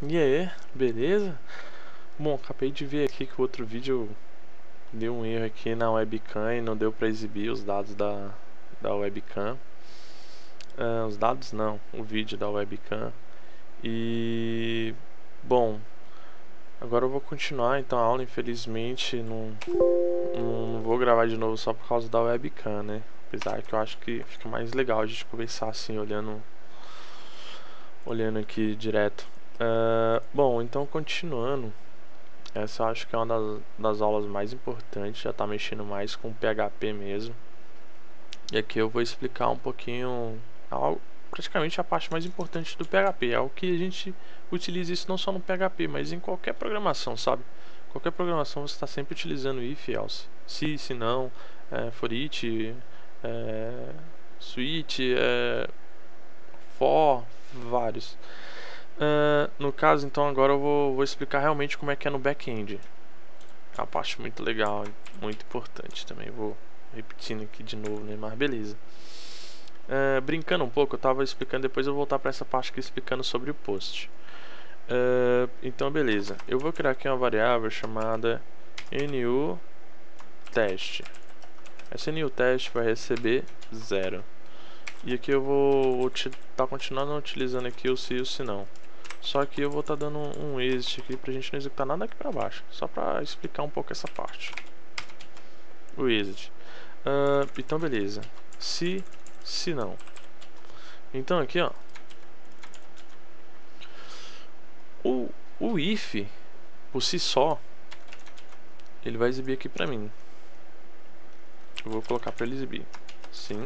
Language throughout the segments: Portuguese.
E aí, beleza? Bom, acabei de ver aqui que o outro vídeo deu um erro aqui na webcam e não deu pra exibir os dados da webcam. Os dados não, o vídeo da webcam. E bom, agora eu vou continuar então a aula. Infelizmente não vou gravar de novo só por causa da webcam, né? Apesar que eu acho que fica mais legal a gente conversar assim, olhando aqui direto. Bom, então continuando. Essa eu acho que é uma das aulas mais importantes, já está mexendo mais com PHP mesmo. E aqui eu vou explicar um pouquinho, praticamente a parte mais importante do PHP. É o que a gente utiliza isso não só no PHP, mas em qualquer programação, sabe? Qualquer programação você está sempre utilizando if, else, se não, for each, switch, for, vários. No caso, então, agora eu vou explicar realmente como é que é no back-end. É uma parte muito legal, muito importante também. Vou repetindo aqui de novo, né? Mas beleza. Brincando um pouco, eu estava explicando, depois eu vou voltar para essa parte aqui explicando sobre o post. Então beleza, eu vou criar aqui uma variável chamada NuTest. Essa NuTest vai receber 0. E aqui eu vou estar continuando utilizando aqui o se e o se não. Só que eu vou estar dando um exit aqui pra gente não executar nada aqui pra baixo. Só pra explicar um pouco essa parte. O exit. Então beleza. Se não. Então aqui ó. O if por si só ele vai exibir aqui pra mim. Eu vou colocar pra ele exibir. Sim.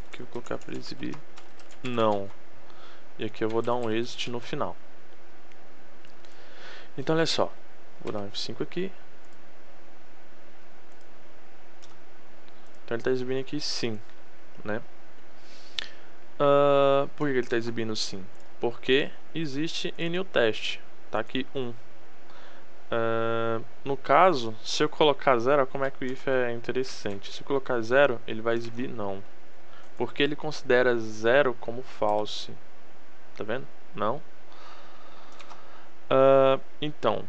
Aqui eu vou colocar pra ele exibir. Não. E aqui eu vou dar um exit no final. Então olha só. Vou dar um F5 aqui. Então ele está exibindo aqui sim, né? Por que ele está exibindo sim? Porque existe NuTest. Tá aqui 1. No caso, se eu colocar 0, como é que o if é interessante? Se eu colocar 0, ele vai exibir não. Porque ele considera 0 como false. Tá vendo? Não. Então,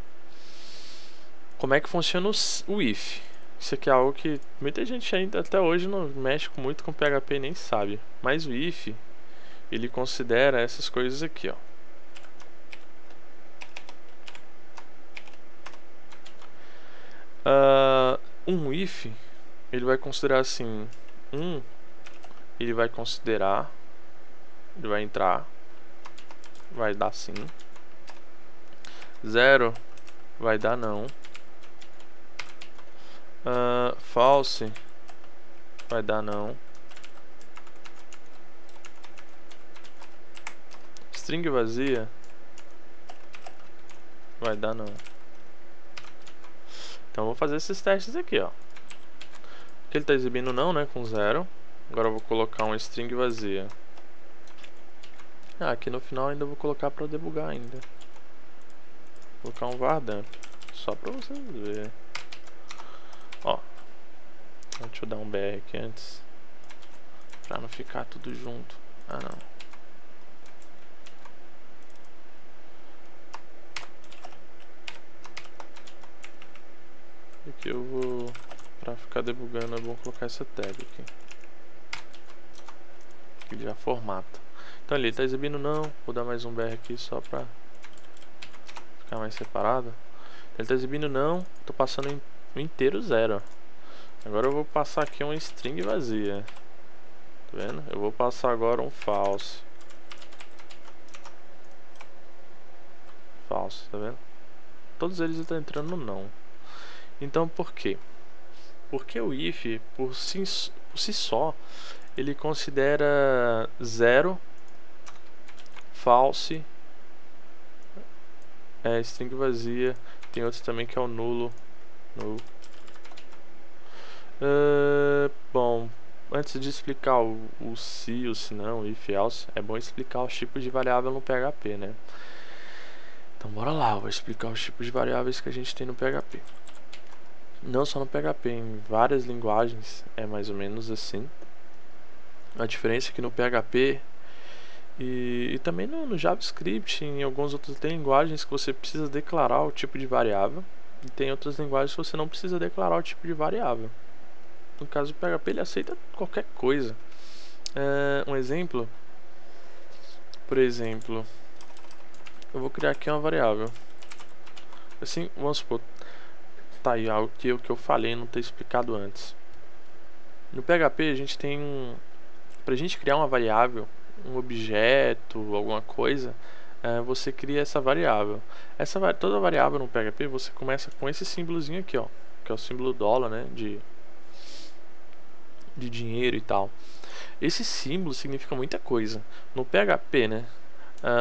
como é que funciona o if? Isso aqui é algo que muita gente ainda até hoje não mexe muito com PHP e nem sabe. Mas o if, ele considera essas coisas aqui, ó. Um if, ele vai considerar assim, ele vai considerar, ele vai entrar, vai dar sim. 0 vai dar não. False vai dar não. String vazia vai dar não. Então eu vou fazer esses testes aqui, ó. Aqui ele está exibindo não, né, com 0. Agora eu vou colocar uma string vazia. Aqui no final ainda vou colocar para debugar ainda. Vou colocar um var dump, só para vocês verem. Ó, deixa eu dar um BR aqui antes, para não ficar tudo junto. Não. Aqui eu vou, para ficar debugando é bom colocar essa tag aqui. Que ele já formata. Então ele está exibindo não, vou dar mais um BR aqui só para ficar mais separado. Ele está exibindo não, estou passando inteiro 0. Agora eu vou passar aqui uma string vazia. Tá vendo? Eu vou passar agora um false. False, tá vendo? Todos eles estão entrando no não. Então por quê? Porque o if, por si só, ele considera 0, false, string vazia. Tem outro também que é o nulo. Bom, antes de explicar o se, o se não, o if, else, é bom explicar os tipos de variável no PHP, né? Então bora lá, eu vou explicar os tipos de variáveis que a gente tem no PHP. Não só no PHP, em várias linguagens é mais ou menos assim. A diferença é que no PHP E também no JavaScript, em algumas outras linguagens que você precisa declarar o tipo de variável. E tem outras linguagens que você não precisa declarar o tipo de variável. No caso do PHP, ele aceita qualquer coisa. Um exemplo, por exemplo, eu vou criar aqui uma variável. Assim, vamos supor, tá aí algo que eu falei não ter explicado antes. No PHP a gente tem pra gente criar uma variável, um objeto, alguma coisa, você cria essa variável. Toda variável no PHP você começa com esse símbolozinho aqui, ó, que é o símbolo dólar, né, de dinheiro e tal. Esse símbolo significa muita coisa. No PHP, né?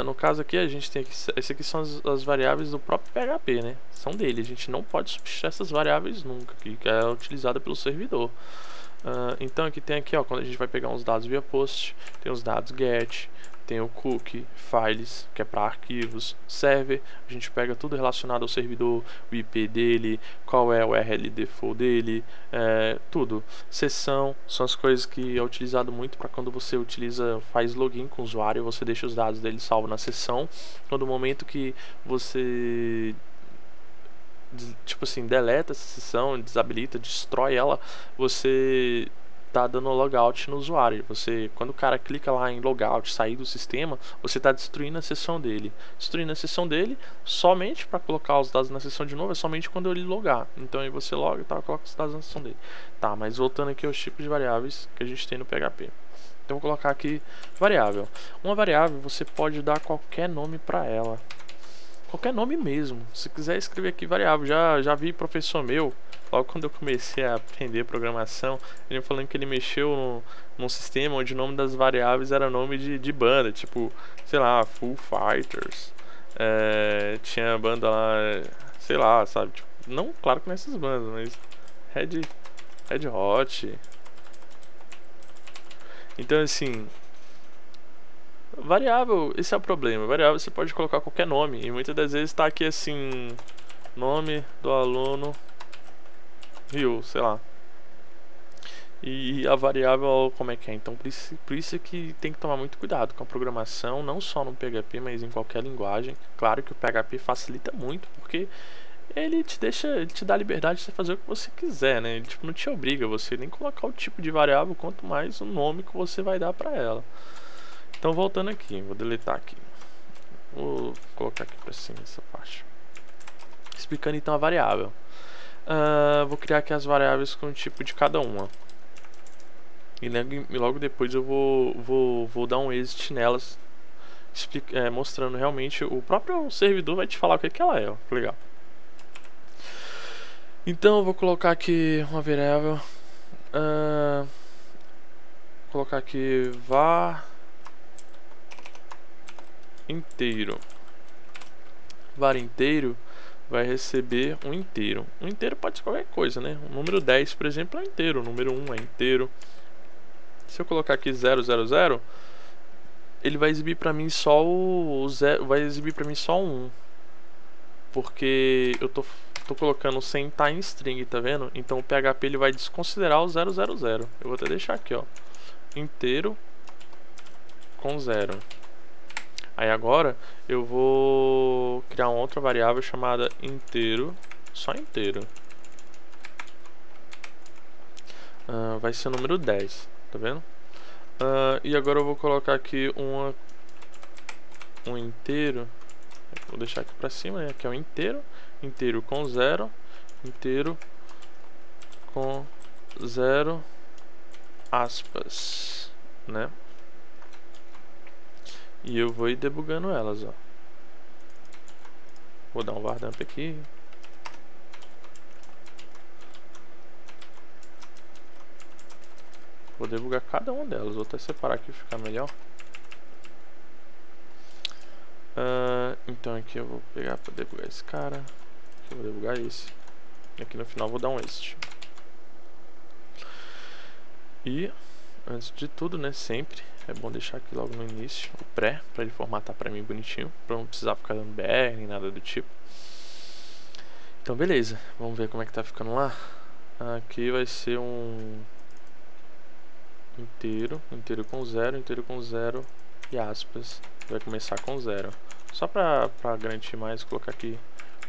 No caso aqui a gente tem esse aqui são as variáveis do próprio PHP, né? São dele. A gente não pode substituir essas variáveis nunca, que é utilizada pelo servidor. Então aqui tem aqui, ó, quando a gente vai pegar uns dados via post, tem os dados get, tem o cookie, files, que é para arquivos, server, a gente pega tudo relacionado ao servidor, o IP dele, qual é o URL default dele, tudo. Sessão são as coisas que é utilizado muito para quando você faz login com o usuário, você deixa os dados dele salvo na sessão. No momento que você tipo assim, deleta essa sessão, desabilita, destrói ela, você tá dando logout no usuário. Quando o cara clica lá em logout, sair do sistema, você tá destruindo a sessão dele. Destruindo a sessão dele somente para colocar os dados na sessão de novo, é somente quando ele logar. Então aí você loga e tá, coloca os dados na sessão dele. Tá, mas voltando aqui aos tipos de variáveis que a gente tem no PHP. Então vou colocar aqui variável. Uma variável você pode dar qualquer nome para ela. Qualquer nome mesmo. Se quiser escrever aqui variável, já vi professor meu, logo quando eu comecei a aprender programação, ele falando que ele mexeu num sistema onde o nome das variáveis era nome de banda, tipo, sei lá, Foo Fighters. Tinha banda lá, sei lá, sabe? Tipo, não, claro que nessas bandas, mas Red Hot. Então assim, variável, esse é o problema. Variável você pode colocar qualquer nome e muitas das vezes está aqui assim, nome do aluno Rio, sei lá. E a variável como é que é? Então por isso que tem que tomar muito cuidado com a programação, não só no PHP, mas em qualquer linguagem. Claro que o PHP facilita muito, porque ele te dá a liberdade de você fazer o que você quiser, né? Ele tipo, não te obriga a você nem colocar o tipo de variável, quanto mais o nome que você vai dar para ela. Então voltando aqui, vou deletar aqui. Vou colocar aqui para cima essa parte. Explicando então a variável. Vou criar aqui as variáveis com o tipo de cada uma. E logo depois eu vou dar um exit nelas, mostrando realmente. O próprio servidor vai te falar o que ela é, ó. Legal. Então eu vou colocar aqui uma variável. Colocar aqui var inteiro. Var inteiro vai receber um inteiro. Um inteiro pode ser qualquer coisa, né? O número 10, por exemplo, é inteiro. O número 1 é inteiro. Se eu colocar aqui 000, ele vai exibir para mim só o 0, vai exibir para mim só um 1, porque eu tô colocando sem estar em string, tá vendo? Então o PHP ele vai desconsiderar o 000. Eu vou até deixar aqui, ó, inteiro com 0. Aí agora eu vou criar uma outra variável chamada inteiro, só inteiro. Vai ser o número 10, tá vendo? E agora eu vou colocar aqui um inteiro. Vou deixar aqui pra cima, né? Que é o inteiro. Inteiro com 0. Inteiro com 0 aspas, né? E eu vou ir debugando elas, ó. Vou dar um var dump aqui. Vou debugar cada uma delas. Vou até separar aqui pra ficar melhor. Então aqui eu vou pegar pra debugar esse cara. Aqui eu vou debugar esse. E aqui no final eu vou dar um exit. E antes de tudo, né, sempre é bom deixar aqui logo no início o pré, pra ele formatar pra mim bonitinho, pra não precisar ficar dando BR nem nada do tipo. Então beleza, vamos ver como é que tá ficando lá. Aqui vai ser um inteiro com 0, inteiro com 0 e aspas, vai começar com 0. Só pra garantir mais, vou colocar aqui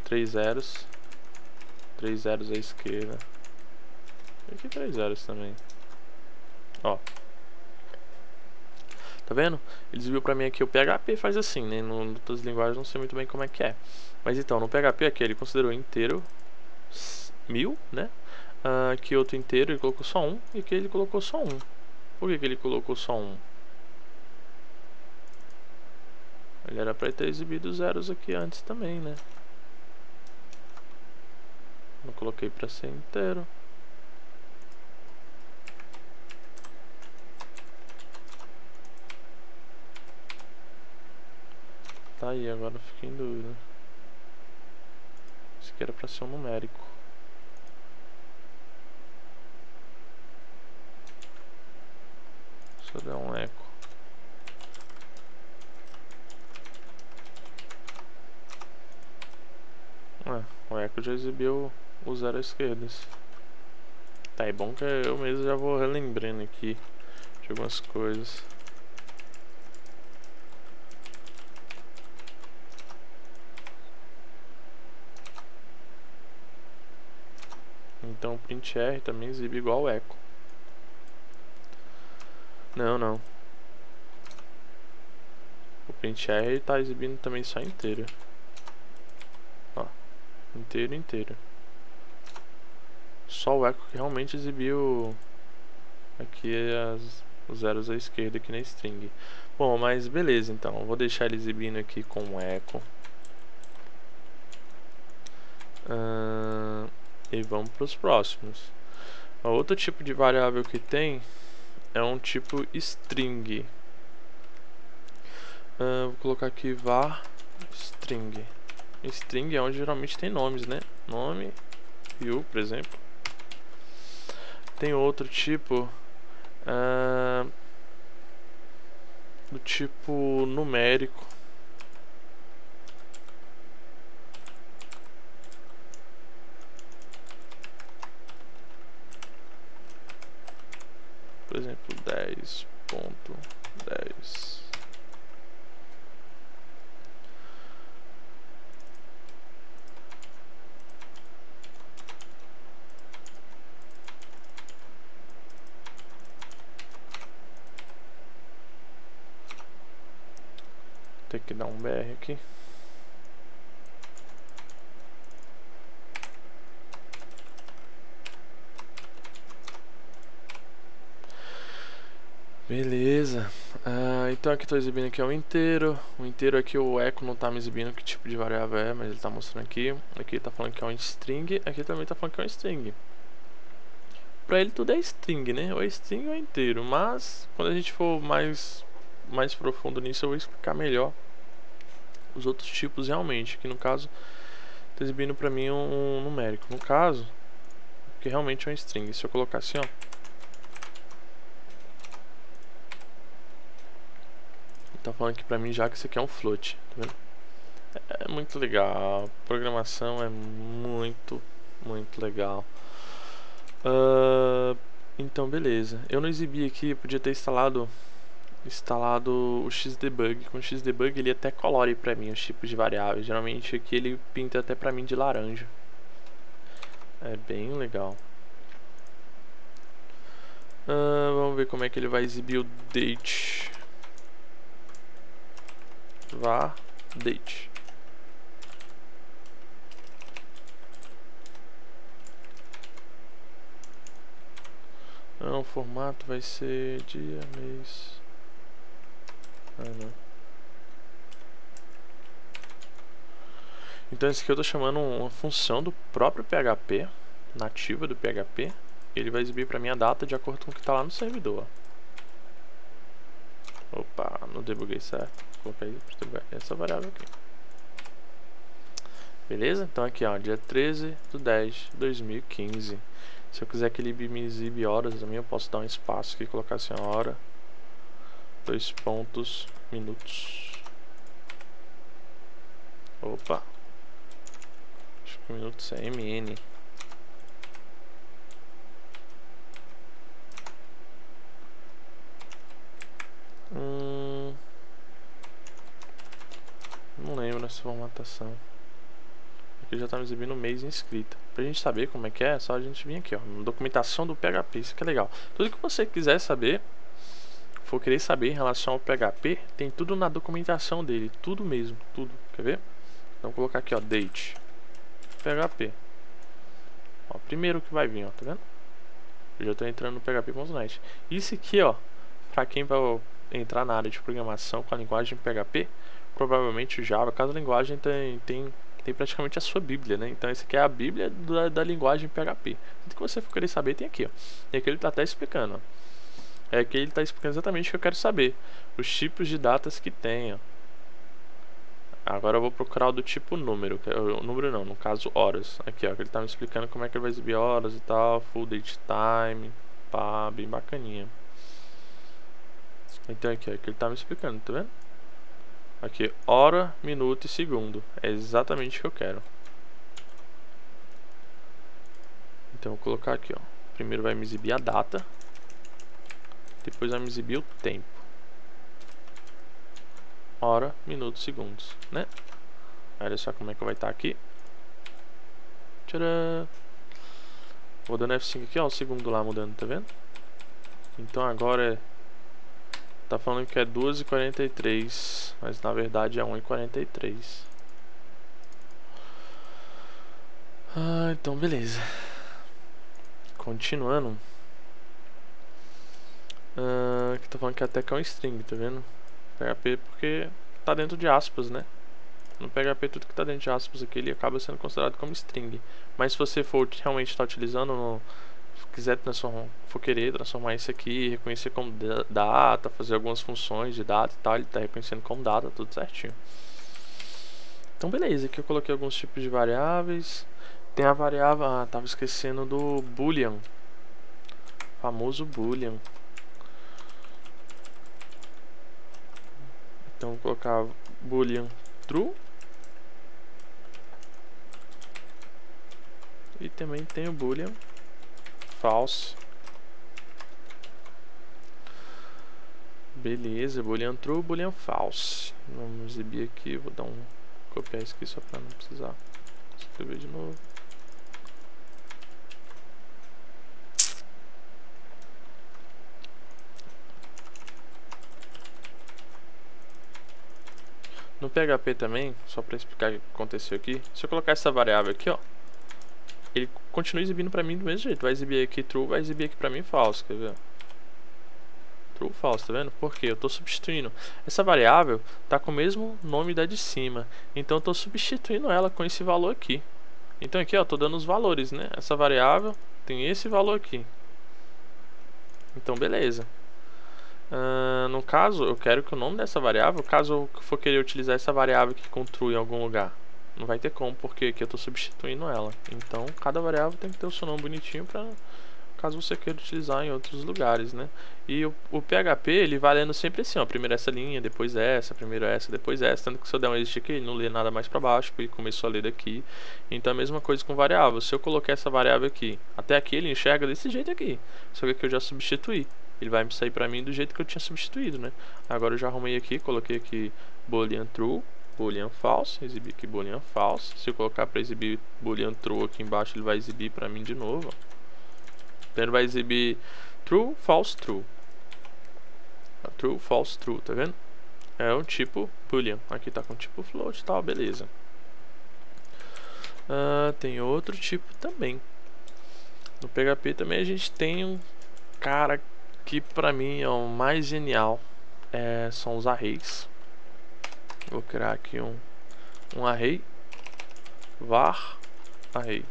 3 zeros. 3 zeros à esquerda. E aqui 3 zeros também. Ó. Tá vendo? Eles viram pra mim aqui, o PHP faz assim, né? Em outras linguagens não sei muito bem como é que é. Mas então, no PHP aqui ele considerou inteiro 1000, né? Aqui outro inteiro ele colocou só 1 e aqui ele colocou só 1. Por que ele colocou só 1? Ele era pra ter exibido zeros aqui antes também, né? Não coloquei pra ser inteiro. Tá aí, agora eu fiquei em dúvida. Isso aqui era pra ser um numérico. Deixa eu dar um eco. O eco já exibiu o zero à esquerda. Tá, é bom que eu mesmo já vou relembrando aqui de algumas coisas. Então o printr também exibe igual o eco. Não. O printr tá exibindo também só inteiro. Ó, inteiro. Só o eco que realmente exibiu aqui os zeros à esquerda aqui na string. Bom, mas beleza então. Vou deixar ele exibindo aqui com eco. E vamos para os próximos. Outro tipo de variável que tem é um tipo string. Vou colocar aqui var string. String é onde geralmente tem nomes, né? Nome, view, por exemplo. Tem outro tipo do tipo numérico. Por exemplo, 10.10. Tem que dar um BR aqui. Beleza. Então aqui estou exibindo aqui o inteiro. O inteiro aqui o eco não está me exibindo que tipo de variável é, mas ele está mostrando aqui. Aqui está falando que é um string, aqui também está falando que é um string. Para ele tudo é string, né? Ou é string ou é inteiro. Mas quando a gente for mais profundo nisso eu vou explicar melhor os outros tipos realmente. Que no caso está exibindo para mim um numérico. No caso, que realmente é um string. Se eu colocar assim, ó. Tá falando aqui pra mim já que isso aqui é um float, tá vendo? É muito legal, a programação é muito legal. Então beleza, eu não exibi aqui, eu podia ter instalado o Xdebug. Com o Xdebug ele até colore pra mim os tipos de variáveis, geralmente aqui ele pinta até pra mim de laranja. É bem legal. Vamos ver como é que ele vai exibir o date. Var date. O formato vai ser dia, mês. Não. Então esse aqui eu estou chamando uma função do próprio PHP, nativa do PHP. Ele vai exibir para mim a data de acordo com o que está lá no servidor. Opa, não debuguei certo. Coloquei essa variável aqui. Beleza? Então aqui ó, dia 13/10/2015. Se eu quiser que ele me exibe horas também, eu posso dar um espaço aqui e colocar assim a hora, 2 pontos, minutos. Opa, acho que minutos é MN. essa formatação. Aqui já tá me exibindo o mês inscrito. Pra gente saber como é só a gente vir aqui, ó, na documentação do PHP. Isso que é legal. Tudo que você quiser saber, for querer saber em relação ao PHP, tem tudo na documentação dele. Tudo mesmo, tudo. Quer ver? Então, vou colocar aqui, ó, date. PHP. Ó, primeiro que vai vir, ó, tá vendo? Eu já tô entrando no PHP.net. Isso aqui, ó, pra quem vai entrar na área de programação com a linguagem PHP, provavelmente o Java, cada linguagem tem praticamente a sua bíblia, né? Então essa aqui é a bíblia da linguagem PHP. Tudo que você for querer saber tem aqui, ó. E aqui ele tá até explicando, ó. É que ele tá explicando exatamente o que eu quero saber. Os tipos de datas que tem, ó. Agora eu vou procurar o do tipo número. O número não, no caso horas. Aqui, ó, que ele tá me explicando como é que ele vai exibir horas e tal. Full date time. Pá, bem bacaninha. Então aqui, ó, que ele tá me explicando, tá vendo? Aqui, hora, minuto e segundo. É exatamente o que eu quero. Então vou colocar aqui, ó. Primeiro vai me exibir a data. Depois vai me exibir o tempo. Hora, minuto, segundos, né? Olha só como é que vai estar aqui. Tcharam! Vou dando F5 aqui, ó, o segundo lá mudando, tá vendo? Então agora tá falando que é 2h43, mas na verdade é 1h43. Então beleza. Continuando. Aqui tá falando que até que é um string, tá vendo? PHP porque tá dentro de aspas, né? No PHP tudo que tá dentro de aspas aqui ele acaba sendo considerado como string. Mas se você for realmente estar utilizando no quiser transformar, for querer transformar isso aqui, reconhecer como data, fazer algumas funções de data e tal, ele tá reconhecendo como data, tudo certinho. Então beleza, aqui eu coloquei alguns tipos de variáveis. Tem a variável, tava esquecendo do boolean, famoso boolean. Então vou colocar boolean true. E também tem o boolean false. Beleza, boolean true, boolean false. Vamos exibir aqui, vou dar copiar isso aqui só para não precisar escrever de novo. No PHP também, só para explicar o que aconteceu aqui, se eu colocar essa variável aqui, ó, ele continua exibindo para mim do mesmo jeito. Vai exibir aqui true, vai exibir aqui para mim false, quer ver? True, false, tá vendo? Porque eu estou substituindo. Essa variável tá com o mesmo nome da de cima, então eu estou substituindo ela com esse valor aqui. Então aqui, ó, tô dando os valores, né? Essa variável tem esse valor aqui. Então beleza. No caso, eu quero que o nome dessa variável, caso eu for querer utilizar essa variável que com true em algum lugar, não vai ter como, porque aqui eu estou substituindo ela. Então cada variável tem que ter o seu nome bonitinho para caso você queira utilizar em outros lugares, né? E o PHP, ele vai lendo sempre assim, ó, primeiro essa linha, depois essa, primeiro essa, depois essa, tanto que se eu der um exit aqui, ele não lê nada mais para baixo, porque ele começou a ler daqui. Então a mesma coisa com variável, se eu colocar essa variável aqui, até aqui ele enxerga desse jeito aqui, só que aqui eu já substituí. Ele vai me sair para mim do jeito que eu tinha substituído, né? Agora eu já arrumei aqui, coloquei aqui boolean true, boolean false, exibi aqui boolean false. Se eu colocar para exibir boolean true aqui embaixo, ele vai exibir para mim de novo, ó. Então ele vai exibir true, false, true. True, false, true, tá vendo? É um tipo boolean. Aqui tá com tipo float e tal, beleza. Tem outro tipo também. No PHP também a gente tem um cara que pra mim é o mais genial. São os arrays. Vou criar aqui um array. Var array.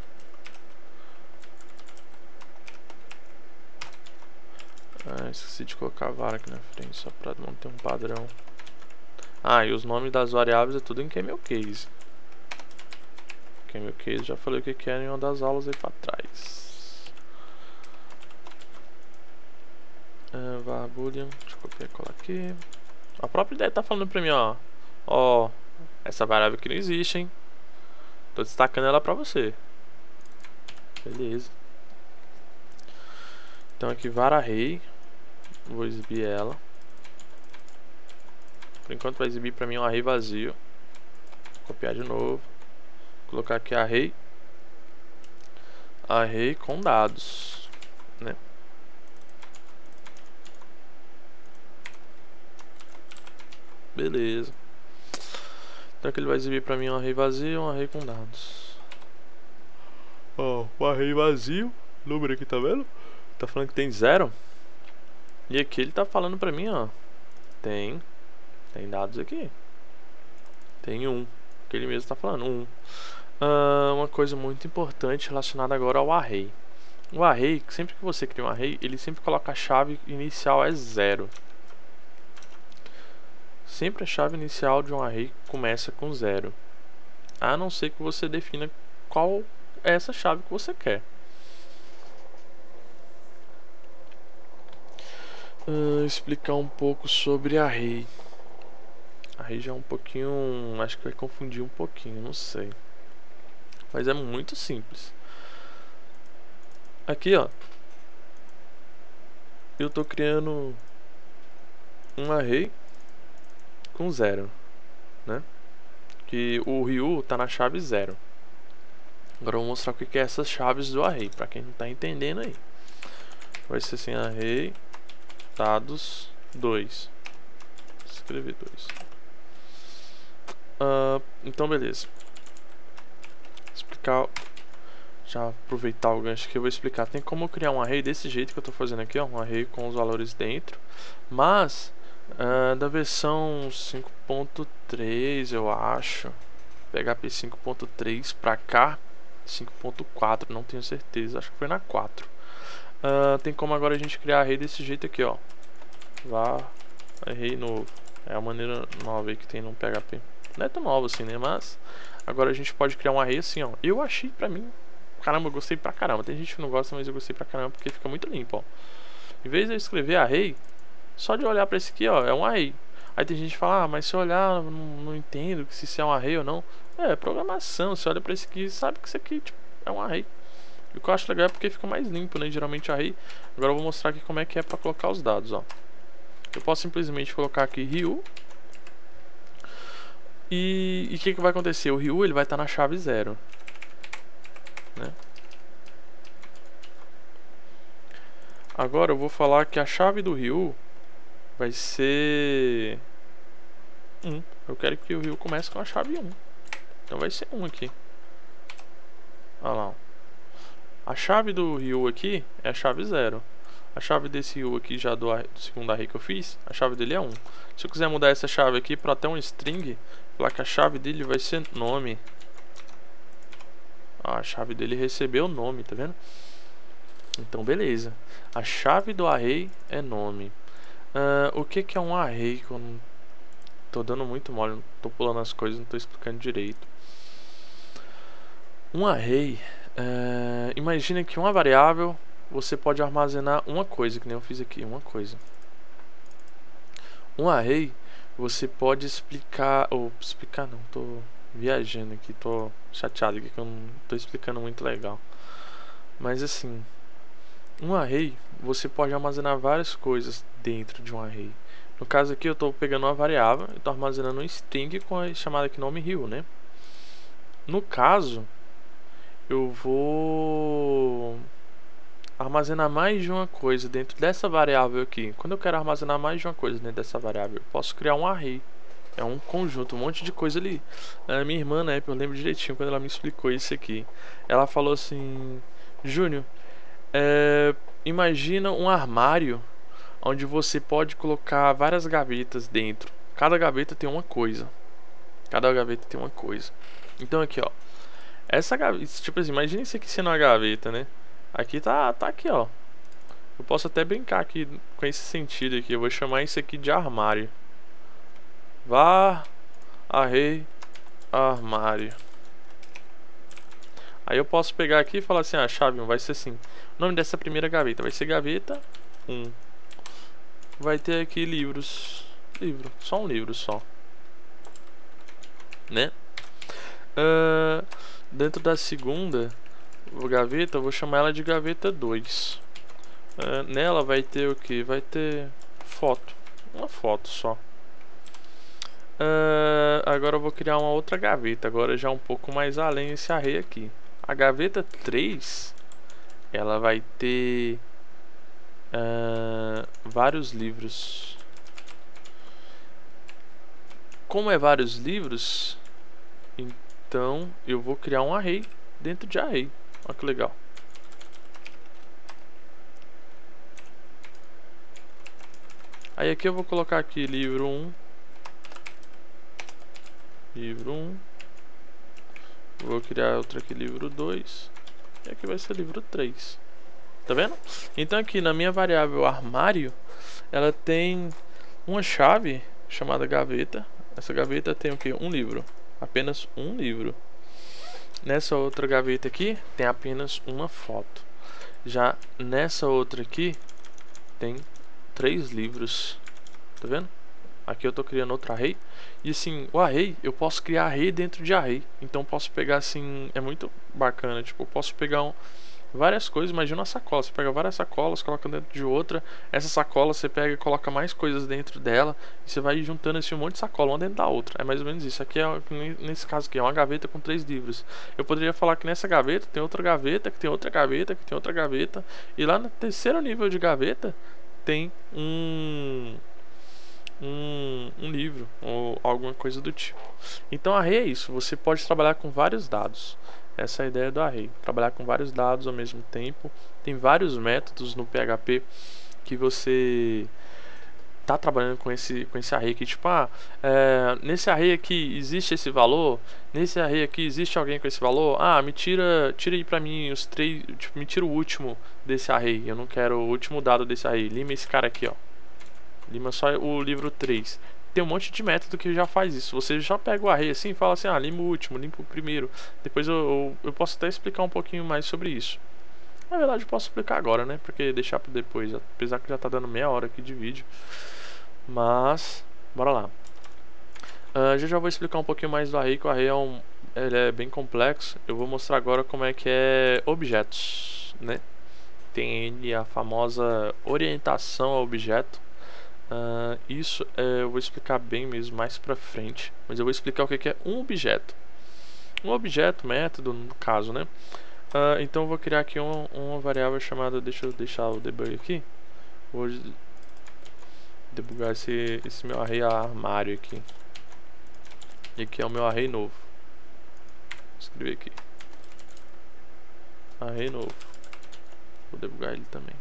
Esqueci de colocar var aqui na frente, só pra manter um padrão. E os nomes das variáveis é tudo em camel case. Camel case, já falei o que era em uma das aulas aí pra trás. Var boolean, deixa eu copiar e colar aqui. A própria ideia tá falando pra mim, ó, essa variável aqui não existe, hein. Tô destacando ela pra você. Beleza. Então aqui var array. Vou exibir ela. Por enquanto vai exibir pra mim um array vazio. copiar de novo, colocar aqui array com dados, né? Beleza. Então aqui ele vai exibir pra mim um array vazio e um array com dados. Ó, o array vazio, número aqui, tá vendo? Tá falando que tem 0. E aqui ele tá falando pra mim, ó, tem dados aqui. Tem 1, que ele mesmo tá falando, 1. Uma coisa muito importante relacionada agora ao array. O array, sempre que você cria um array, ele sempre coloca a chave inicial é 0. Sempre a chave inicial de um array começa com 0. A não ser que você defina qual é essa chave que você quer. Explicar um pouco sobre array. Array já é um pouquinho... acho que vai confundir um pouquinho, não sei. Mas é muito simples. Aqui, ó, eu tô criando um array com 0, né? Que o Ryu tá na chave 0. Agora eu vou mostrar o que é essas chaves do array, pra quem não tá entendendo aí. Vai ser assim, array dados 2. Vou escrever 2. Então beleza. Explicar, já aproveitar o gancho que eu vou explicar. Tem como criar um array desse jeito que eu tô fazendo aqui, ó, um array com os valores dentro. Mas da versão 5.3, eu acho, PHP 5.3 pra cá, 5.4, não tenho certeza, acho que foi na 4. Tem como agora a gente criar array desse jeito aqui, ó. Array novo. É a maneira nova aí que tem no PHP. Não é tão nova assim, né? Mas agora a gente pode criar um array assim, ó. Eu achei pra mim, caramba, eu gostei pra caramba. Tem gente que não gosta, mas eu gostei pra caramba porque fica muito limpo, ó. Em vez de eu escrever array, só de olhar pra esse aqui, ó, é um array. Aí tem gente que fala, mas se eu olhar, não entendo se isso é um array ou não. É programação, você olha pra esse aqui e sabe que isso aqui, tipo, é um array. E o que eu acho legal é porque fica mais limpo, né? Geralmente array. Agora eu vou mostrar aqui como é que é pra colocar os dados, ó. Eu posso simplesmente colocar aqui Ryu. E o que vai acontecer? O Ryu ele vai estar na chave 0, né? Agora eu vou falar que a chave do Ryu vai ser 1. Eu quero que o Ryu comece com a chave 1. Então vai ser 1 aqui. Olha lá. A chave do Ryu aqui é a chave 0. A chave desse Ryu aqui já do segundo array que eu fiz, a chave dele é 1. Se eu quiser mudar essa chave aqui para até um string, falar que a chave dele vai ser nome. A chave dele recebeu nome, tá vendo? Então beleza. A chave do array é nome. O que é um array? Que eu não tô dando muito mole, não tô pulando as coisas, não tô explicando direito. Um array, imagina que uma variável você pode armazenar uma coisa, que nem eu fiz aqui, uma coisa. Um array você pode explicar, ou explicar não, tô viajando aqui, tô chateado aqui que eu não tô explicando muito legal. Mas assim, um array você pode armazenar várias coisas dentro de um array. No caso aqui eu estou pegando uma variável e estou armazenando um string com a chamada aqui nome Ryu, né? No caso, eu vou armazenar mais de uma coisa dentro dessa variável aqui. Quando eu quero armazenar mais de uma coisa dentro dessa variável, eu posso criar um array. É um conjunto, um monte de coisa ali. A minha irmã, né, eu lembro direitinho quando ela me explicou isso aqui. Ela falou assim: Júnior, imagina um armário onde você pode colocar várias gavetas dentro. Cada gaveta tem uma coisa. Cada gaveta tem uma coisa. Então aqui, ó. Essa gaveta, tipo assim, imagina isso aqui sendo uma gaveta, né? Aqui tá aqui, ó. Eu posso até brincar aqui com esse sentido aqui. Eu vou chamar isso aqui de armário. Array armário. Aí eu posso pegar aqui e falar assim, a chave 1 vai ser assim. O nome dessa primeira gaveta vai ser gaveta 1. Vai ter aqui livros. Só um livro só. Né? Dentro da segunda gaveta, eu vou chamar ela de gaveta 2. Nela vai ter o que? Vai ter foto. Uma foto só. Agora eu vou criar uma outra gaveta, agora já um pouco mais além desse array aqui. A gaveta 3, ela vai ter vários livros. Como é vários livros, então eu vou criar um array dentro de array. Olha que legal. Aí aqui eu vou colocar aqui livro 1. Livro 1. Vou criar outro aqui, livro 2. E aqui vai ser livro 3. Tá vendo? Então aqui na minha variável armário, ela tem uma chave chamada gaveta. Essa gaveta tem o que? Um livro. Apenas um livro. Nessa outra gaveta aqui tem apenas uma foto. Já nessa outra aqui tem 3 livros. Tá vendo? Aqui eu tô criando outro array. E assim, o array, eu posso criar array dentro de array. Então eu posso pegar assim, é muito bacana. Tipo, eu posso pegar várias coisas. Imagina uma sacola, você pega várias sacolas, coloca dentro de outra. Essa sacola você pega e coloca mais coisas dentro dela. E você vai juntando assim um monte de sacola, uma dentro da outra. É mais ou menos isso. Aqui, nesse caso aqui, é uma gaveta com 3 livros. Eu poderia falar que nessa gaveta tem outra gaveta, que tem outra gaveta, que tem outra gaveta. E lá no terceiro nível de gaveta tem um livro ou alguma coisa do tipo. Então array é isso, você pode trabalhar com vários dados. Essa é a ideia do array, trabalhar com vários dados ao mesmo tempo. Tem vários métodos no PHP que você tá trabalhando com esse array aqui, tipo, nesse array aqui existe esse valor, nesse array aqui existe alguém com esse valor, tira aí pra mim os 3, tipo, me tira o último desse array, eu não quero o último dado desse array, lima esse cara aqui, ó. Lima só o livro 3. Tem um monte de método que já faz isso. Você já pega o array assim e fala assim, lima o último, limpa o primeiro. Depois eu posso até explicar um pouquinho mais sobre isso. Na verdade eu posso explicar agora, né? Porque deixar para depois, apesar que já tá dando meia hora aqui de vídeo. Mas, bora lá. Já vou explicar um pouquinho mais do array, que o array ele é bem complexo. Eu vou mostrar agora como é que é objetos, né? Tem a famosa orientação a objeto. Isso eu vou explicar bem mesmo mais pra frente, mas eu vou explicar o que é um objeto. Um objeto, método no caso, né? Então eu vou criar aqui uma variável chamada, deixa eu deixar o debug aqui. Vou debugar esse meu array armário aqui. E aqui é o meu array novo. Vou escrever aqui. Array novo. Vou debugar ele também.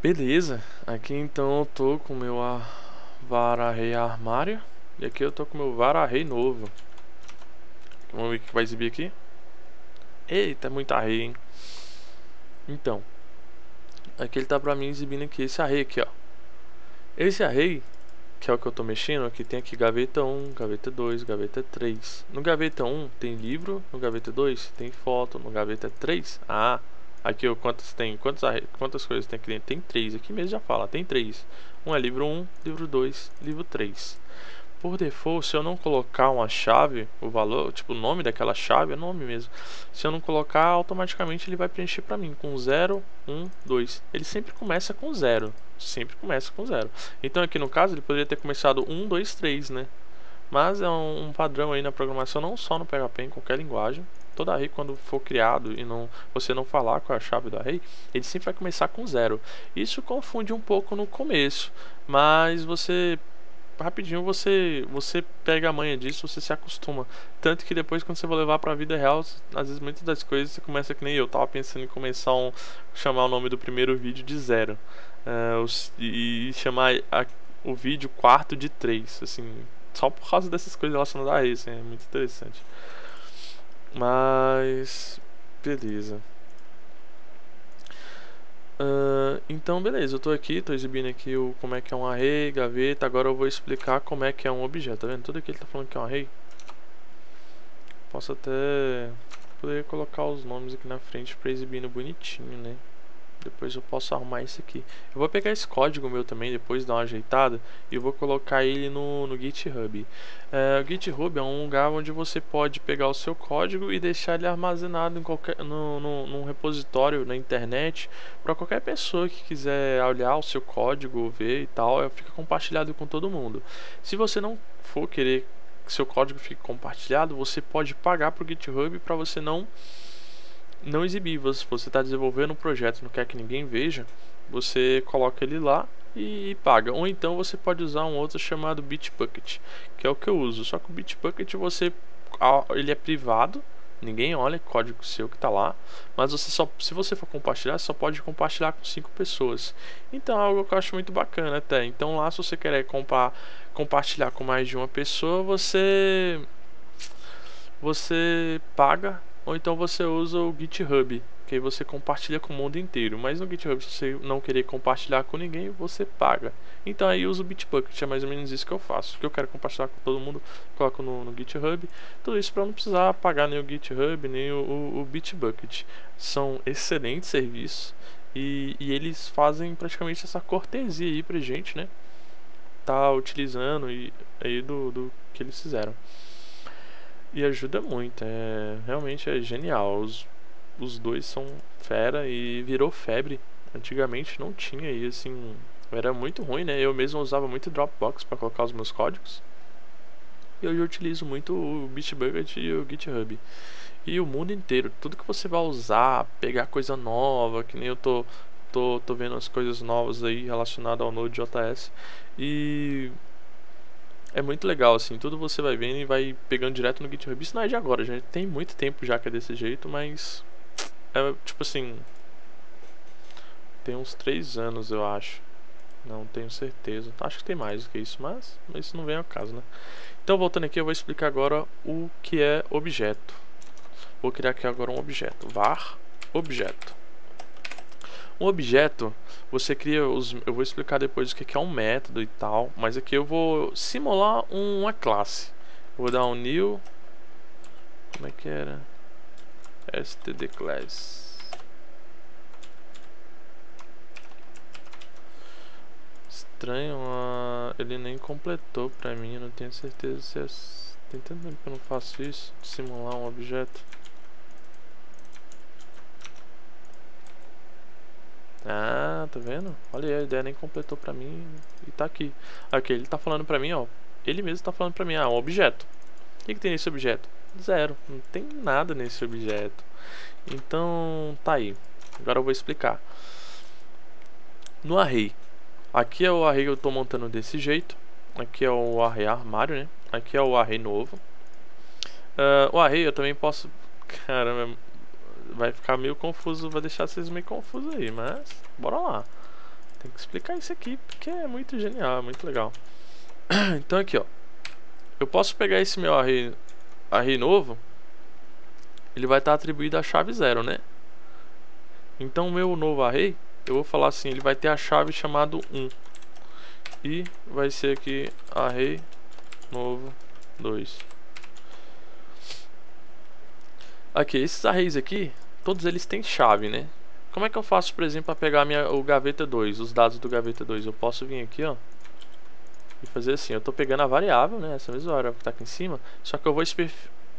Beleza, aqui então eu tô com o meu var array armário. E aqui eu tô com o meu var array novo. Vamos ver o que vai exibir aqui. Eita, é muito array, hein? Então, aqui ele tá pra mim exibindo aqui esse array aqui, ó. Esse array, que é o que eu tô mexendo, aqui tem aqui gaveta 1, gaveta 2, gaveta 3. No gaveta 1 tem livro, no gaveta 2 tem foto, no gaveta 3, aqui ó, quantas coisas tem aqui dentro? Tem 3, aqui mesmo já fala, tem 3. Um é livro 1, livro 2, livro 3. Por default, se eu não colocar uma chave, o valor, tipo o nome daquela chave, é nome mesmo. Se eu não colocar, automaticamente ele vai preencher pra mim com 0, 1, 2. Ele sempre começa com 0. Sempre começa com 0. Então aqui no caso ele poderia ter começado 1, 2, 3, né? Mas é um padrão aí na programação, não só no PHP, em qualquer linguagem. Todo array quando for criado e você não falar com a chave do array, ele sempre vai começar com 0. Isso confunde um pouco no começo, mas rapidinho você pega a manha disso, você se acostuma. Tanto que depois quando você vai levar pra vida real, às vezes muitas das coisas você começa que nem eu. Tava pensando em começar chamar o nome do primeiro vídeo de 0. E chamar o vídeo quarto de 3, assim, só por causa dessas coisas relacionadas a isso, é muito interessante. Mas beleza. Então beleza, eu tô aqui, tô exibindo aqui como é que é um array, gaveta. Agora eu vou explicar como é que é um objeto, tá vendo? Tudo aqui ele tá falando que é um array. Posso até poder colocar os nomes aqui na frente pra exibir bonitinho, né? Depois eu posso arrumar isso aqui. Eu vou pegar esse código meu também, depois dar uma ajeitada, e eu vou colocar ele no GitHub. O GitHub é um lugar onde você pode pegar o seu código e deixar ele armazenado em num repositório na internet, para qualquer pessoa que quiser olhar o seu código, ver e tal, fica compartilhado com todo mundo. Se você não for querer que seu código fique compartilhado, você pode pagar para o GitHub para você não exibir. Você está desenvolvendo um projeto, não quer que ninguém veja, você coloca ele lá e paga. Ou então você pode usar um outro chamado Bitbucket, que é o que eu uso. Só que o Bitbucket ele é privado, ninguém olha código seu que está lá, mas se você for compartilhar, só pode compartilhar com 5 pessoas. Então é algo que eu acho muito bacana até. Então lá, se você quer compartilhar com mais de uma pessoa, você paga, ou então você usa o GitHub, que aí você compartilha com o mundo inteiro. Mas no GitHub, se você não querer compartilhar com ninguém, você paga. Então aí eu uso o Bitbucket, é mais ou menos isso que eu faço. Que eu quero compartilhar com todo mundo, coloco no GitHub. Tudo isso para não precisar pagar nem o GitHub, nem o Bitbucket. São excelentes serviços e eles fazem praticamente essa cortesia aí pra gente, né? Tá utilizando e aí do que eles fizeram. E ajuda muito, realmente é genial. Os dois são fera e virou febre. Antigamente não tinha e assim, era muito ruim, né? Eu mesmo usava muito Dropbox para colocar os meus códigos. E hoje eu utilizo muito o Bitbucket e o GitHub. E o mundo inteiro, tudo que você vai usar, pegar coisa nova, que nem eu tô vendo as coisas novas aí relacionadas ao Node.js. E é muito legal, assim, tudo você vai vendo e vai pegando direto no GitHub. Isso não é de agora, já tem muito tempo já que é desse jeito, mas é tipo assim, tem uns 3 anos eu acho. Não tenho certeza. Acho que tem mais do que isso, mas isso não vem ao caso, né? Então voltando aqui, eu vou explicar agora o que é objeto. Vou criar aqui agora um objeto. Var objeto. Um objeto, você cria eu vou explicar depois o que é um método e tal, mas aqui eu vou simular uma classe. Vou dar um new, como é que era? std class. Estranho, ele nem completou pra mim, eu não tenho certeza se é... Tem tanto tempo que eu não faço isso, simular um objeto. Ah, tá vendo? Olha aí, a ideia nem completou pra mim e tá aqui. Aqui, ele tá falando pra mim, ó. Ele mesmo tá falando pra mim, um objeto. O que tem nesse objeto? Zero, não tem nada nesse objeto. Então, tá aí. Agora eu vou explicar. No array, aqui é o array que eu tô montando desse jeito. Aqui é o array armário, né? Aqui é o array novo. O array eu também posso... Caramba, vai ficar meio confuso, vai deixar vocês meio confusos aí, mas bora lá. Tem que explicar isso aqui porque é muito genial, é muito legal. Então aqui, ó. Eu posso pegar esse meu array novo. Ele vai estar atribuído à chave 0, né? Então o meu novo array, eu vou falar assim, ele vai ter a chave chamado 1. E vai ser aqui array novo 2. Aqui, esses arrays aqui, todos eles têm chave, né? Como é que eu faço, por exemplo, para pegar o gaveta 2, os dados do gaveta 2? Eu posso vir aqui, ó, e fazer assim. Eu tô pegando a variável, né, essa mesma variável que tá aqui em cima, só que eu vou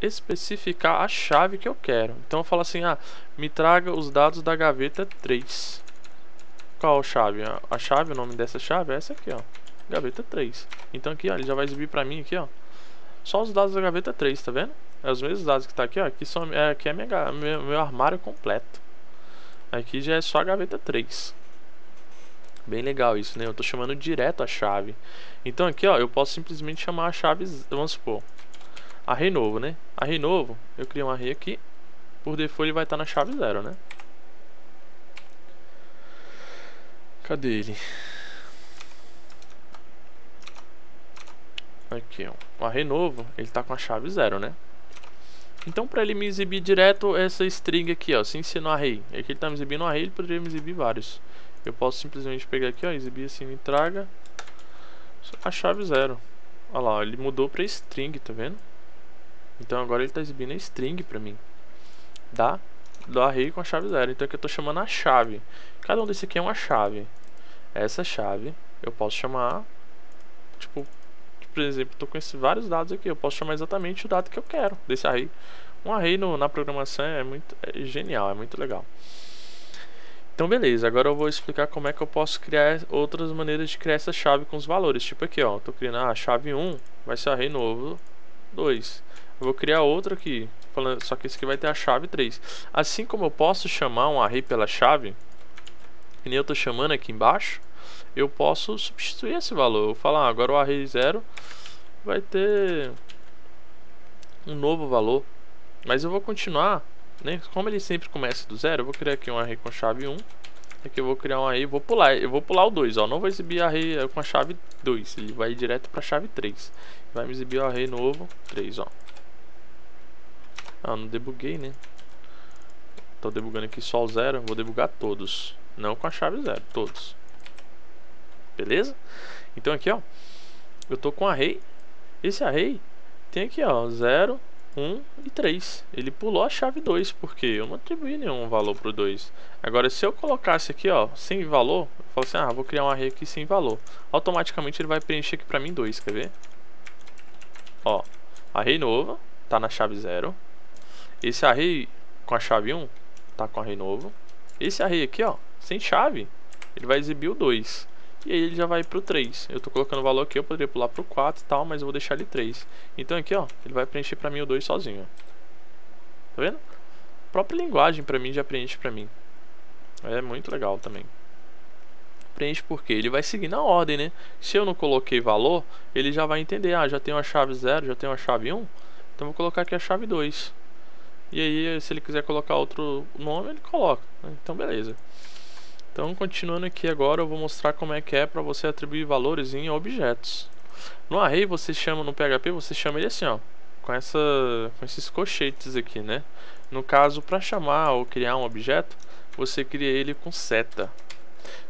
especificar a chave que eu quero. Então eu falo assim, me traga os dados da gaveta 3. Qual a chave? A chave, o nome dessa chave é essa aqui, ó, gaveta 3. Então aqui, ó, ele já vai exibir pra mim aqui, ó, só os dados da gaveta 3, tá vendo? É os mesmos dados que tá aqui, ó. Aqui é meu armário completo. Aqui já é só a gaveta 3. Bem legal isso, né? Eu tô chamando direto a chave. Então aqui, ó, eu posso simplesmente chamar a chave, vamos supor, array novo, né? Array novo, eu crio um array aqui. Por default ele vai estar na chave 0, né? Cadê ele? Aqui, ó. O array novo, ele tá com a chave 0, né? Então, para ele me exibir direto essa string aqui, ó, sem ser no array. Aqui ele tá me exibindo um array, ele poderia me exibir vários. Eu posso simplesmente pegar aqui, ó, exibir assim, me traga a chave 0. Olha lá, ele mudou para string, tá vendo? Então agora ele tá exibindo a string para mim. Dá? do array com a chave 0. Então aqui eu estou chamando a chave. Cada um desse aqui é uma chave. Essa chave eu posso chamar, tipo, por exemplo, estou com esses vários dados aqui. Eu posso chamar exatamente o dado que eu quero desse array. Um array na programação é genial, é muito legal. Então beleza, agora eu vou explicar como é que eu posso criar outras maneiras de criar essa chave com os valores. Tipo aqui, ó, tô criando a chave 1, vai ser array novo 2. Eu vou criar outro aqui, só que esse aqui vai ter a chave 3. Assim como eu posso chamar um array pela chave, que nem eu tô chamando aqui embaixo, eu posso substituir esse valor. Eu vou falar, agora o array 0 vai ter um novo valor, mas eu vou continuar, né? Como ele sempre começa do 0, eu vou criar aqui um array com chave 1. Aqui eu vou criar um array, eu vou pular o 2, ó. Não vou exibir array com a chave 2, ele vai direto para a chave 3. Vai me exibir o array novo 3, ó. Ah, não debuguei, né? Tô debugando aqui só o 0, vou debugar todos, não com a chave 0, todos. Beleza? Então aqui, ó, eu tô com array. Esse array tem aqui, ó, 0, 1 e 3. Ele pulou a chave 2, porque eu não atribuí nenhum valor pro 2. Agora, se eu colocasse aqui, ó, sem valor, eu falo assim, ah, vou criar um array aqui sem valor. Automaticamente ele vai preencher aqui pra mim 2, quer ver? Ó, array novo, tá na chave 0. Esse array com a chave 1, tá com array novo. Esse array aqui, ó, sem chave, ele vai exibir o 2. E aí ele já vai pro 3. Eu tô colocando o valor aqui, eu poderia pular pro 4 e tal, mas eu vou deixar ele 3. Então aqui, ó, ele vai preencher pra mim o 2 sozinho, ó. Tá vendo? A própria linguagem pra mim já preenche pra mim. É muito legal também. Preenche porque ele vai seguir na ordem, né? Se eu não coloquei valor, ele já vai entender. Ah, já tenho a chave 0, já tenho a chave 1. Então vou colocar aqui a chave 2. E aí, se ele quiser colocar outro nome, ele coloca, né? Então beleza. Então, continuando aqui agora, eu vou mostrar como é que é para você atribuir valores em objetos. No array, você chama, no PHP, você chama ele assim, ó, com esses colchetes aqui, né? No caso, para chamar ou criar um objeto, você cria ele com seta.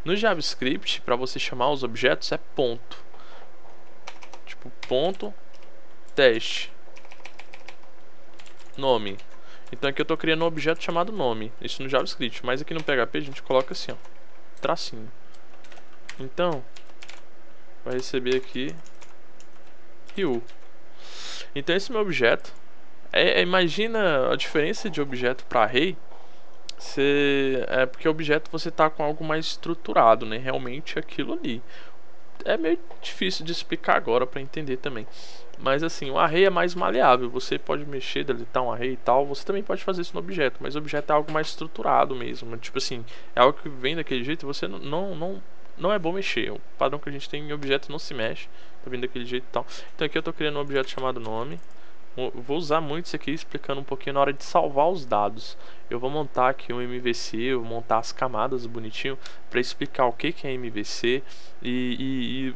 No JavaScript, para você chamar os objetos, é ponto. Tipo, ponto, teste, nome. Então aqui eu estou criando um objeto chamado nome, isso no JavaScript, mas aqui no PHP a gente coloca assim, ó, tracinho. Então, vai receber aqui Rio. Então esse meu objeto, imagina a diferença de objeto para array. É porque objeto você tá com algo mais estruturado, né? Realmente aquilo ali. É meio difícil de explicar agora para entender também. Mas assim, o array é mais maleável. Você pode mexer, deletar um array e tal. Você também pode fazer isso no objeto, mas o objeto é algo mais estruturado mesmo. Tipo assim, é algo que vem daquele jeito e você não é bom mexer. O padrão que a gente tem em objeto não se mexe. Tá vindo daquele jeito e tal. Então aqui eu tô criando um objeto chamado nome. Vou usar muito isso aqui explicando um pouquinho na hora de salvar os dados. Eu vou montar aqui um MVC, eu vou montar as camadas bonitinho para explicar o que é MVC e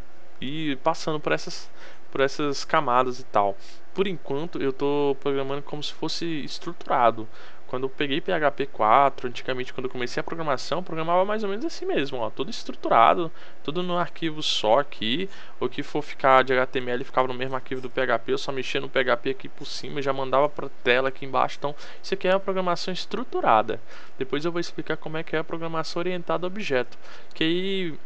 passando por essas camadas e tal. Por enquanto eu estou programando como se fosse estruturado. Quando eu peguei PHP 4, antigamente quando eu comecei a programação, eu programava mais ou menos assim mesmo, ó, tudo estruturado, tudo no arquivo só aqui. O que for ficar de HTML ficava no mesmo arquivo do PHP, eu só mexia no PHP aqui por cima e já mandava para tela aqui embaixo. Então isso aqui é a programação estruturada. Depois eu vou explicar como é que é a programação orientada a objeto, que aí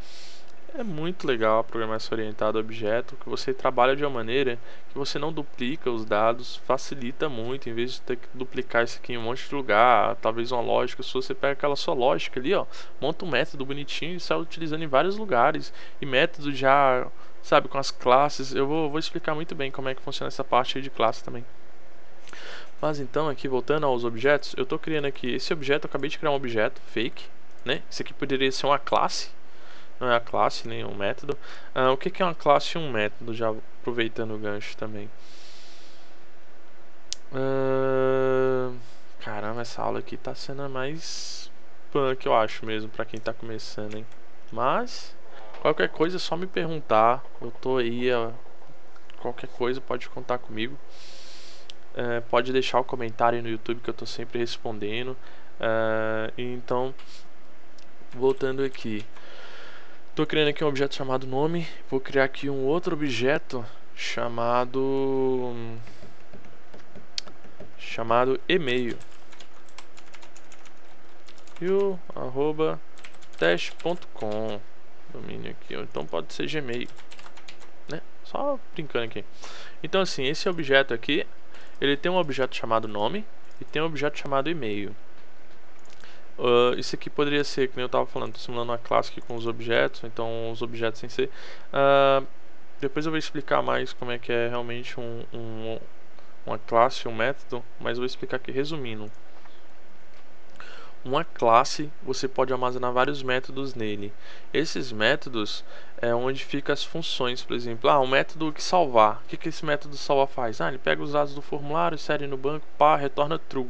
é muito legal a programação orientada a objeto, que você trabalha de uma maneira que você não duplica os dados, facilita muito, em vez de ter que duplicar isso aqui em um monte de lugar, talvez uma lógica. Se você pega aquela sua lógica ali, ó, monta um método bonitinho e sai utilizando em vários lugares, e método já, sabe, com as classes. Eu vou explicar muito bem como é que funciona essa parte aí de classe também. Mas então, aqui voltando aos objetos, eu estou criando aqui esse objeto, eu acabei de criar um objeto fake, né? Esse aqui poderia ser uma classe. Não é a classe, nem um método. O que é uma classe e um método? Já aproveitando o gancho também. Caramba, essa aula aqui tá sendo a mais punk, eu acho mesmo, pra quem tá começando, hein? Mas, qualquer coisa é só me perguntar. Eu tô aí, qualquer coisa pode contar comigo. Pode deixar o comentário aí no YouTube que eu tô sempre respondendo. Então, voltando aqui. Estou criando aqui um objeto chamado nome. Vou criar aqui um outro objeto chamado e-mail. yu@teste.com, domínio aqui, ou então pode ser Gmail, né? Só brincando aqui. Então assim, esse objeto aqui, ele tem um objeto chamado nome e tem um objeto chamado e-mail. Isso aqui poderia ser, como eu estava falando, estou simulando uma classe aqui com os objetos, então os objetos em si. Depois eu vou explicar mais como é que é realmente uma classe, um método, mas eu vou explicar aqui resumindo. Uma classe, você pode armazenar vários métodos nele. Esses métodos é onde ficam as funções, por exemplo, um método que salvar. O que esse método salvar faz? Ele pega os dados do formulário, insere no banco, retorna true.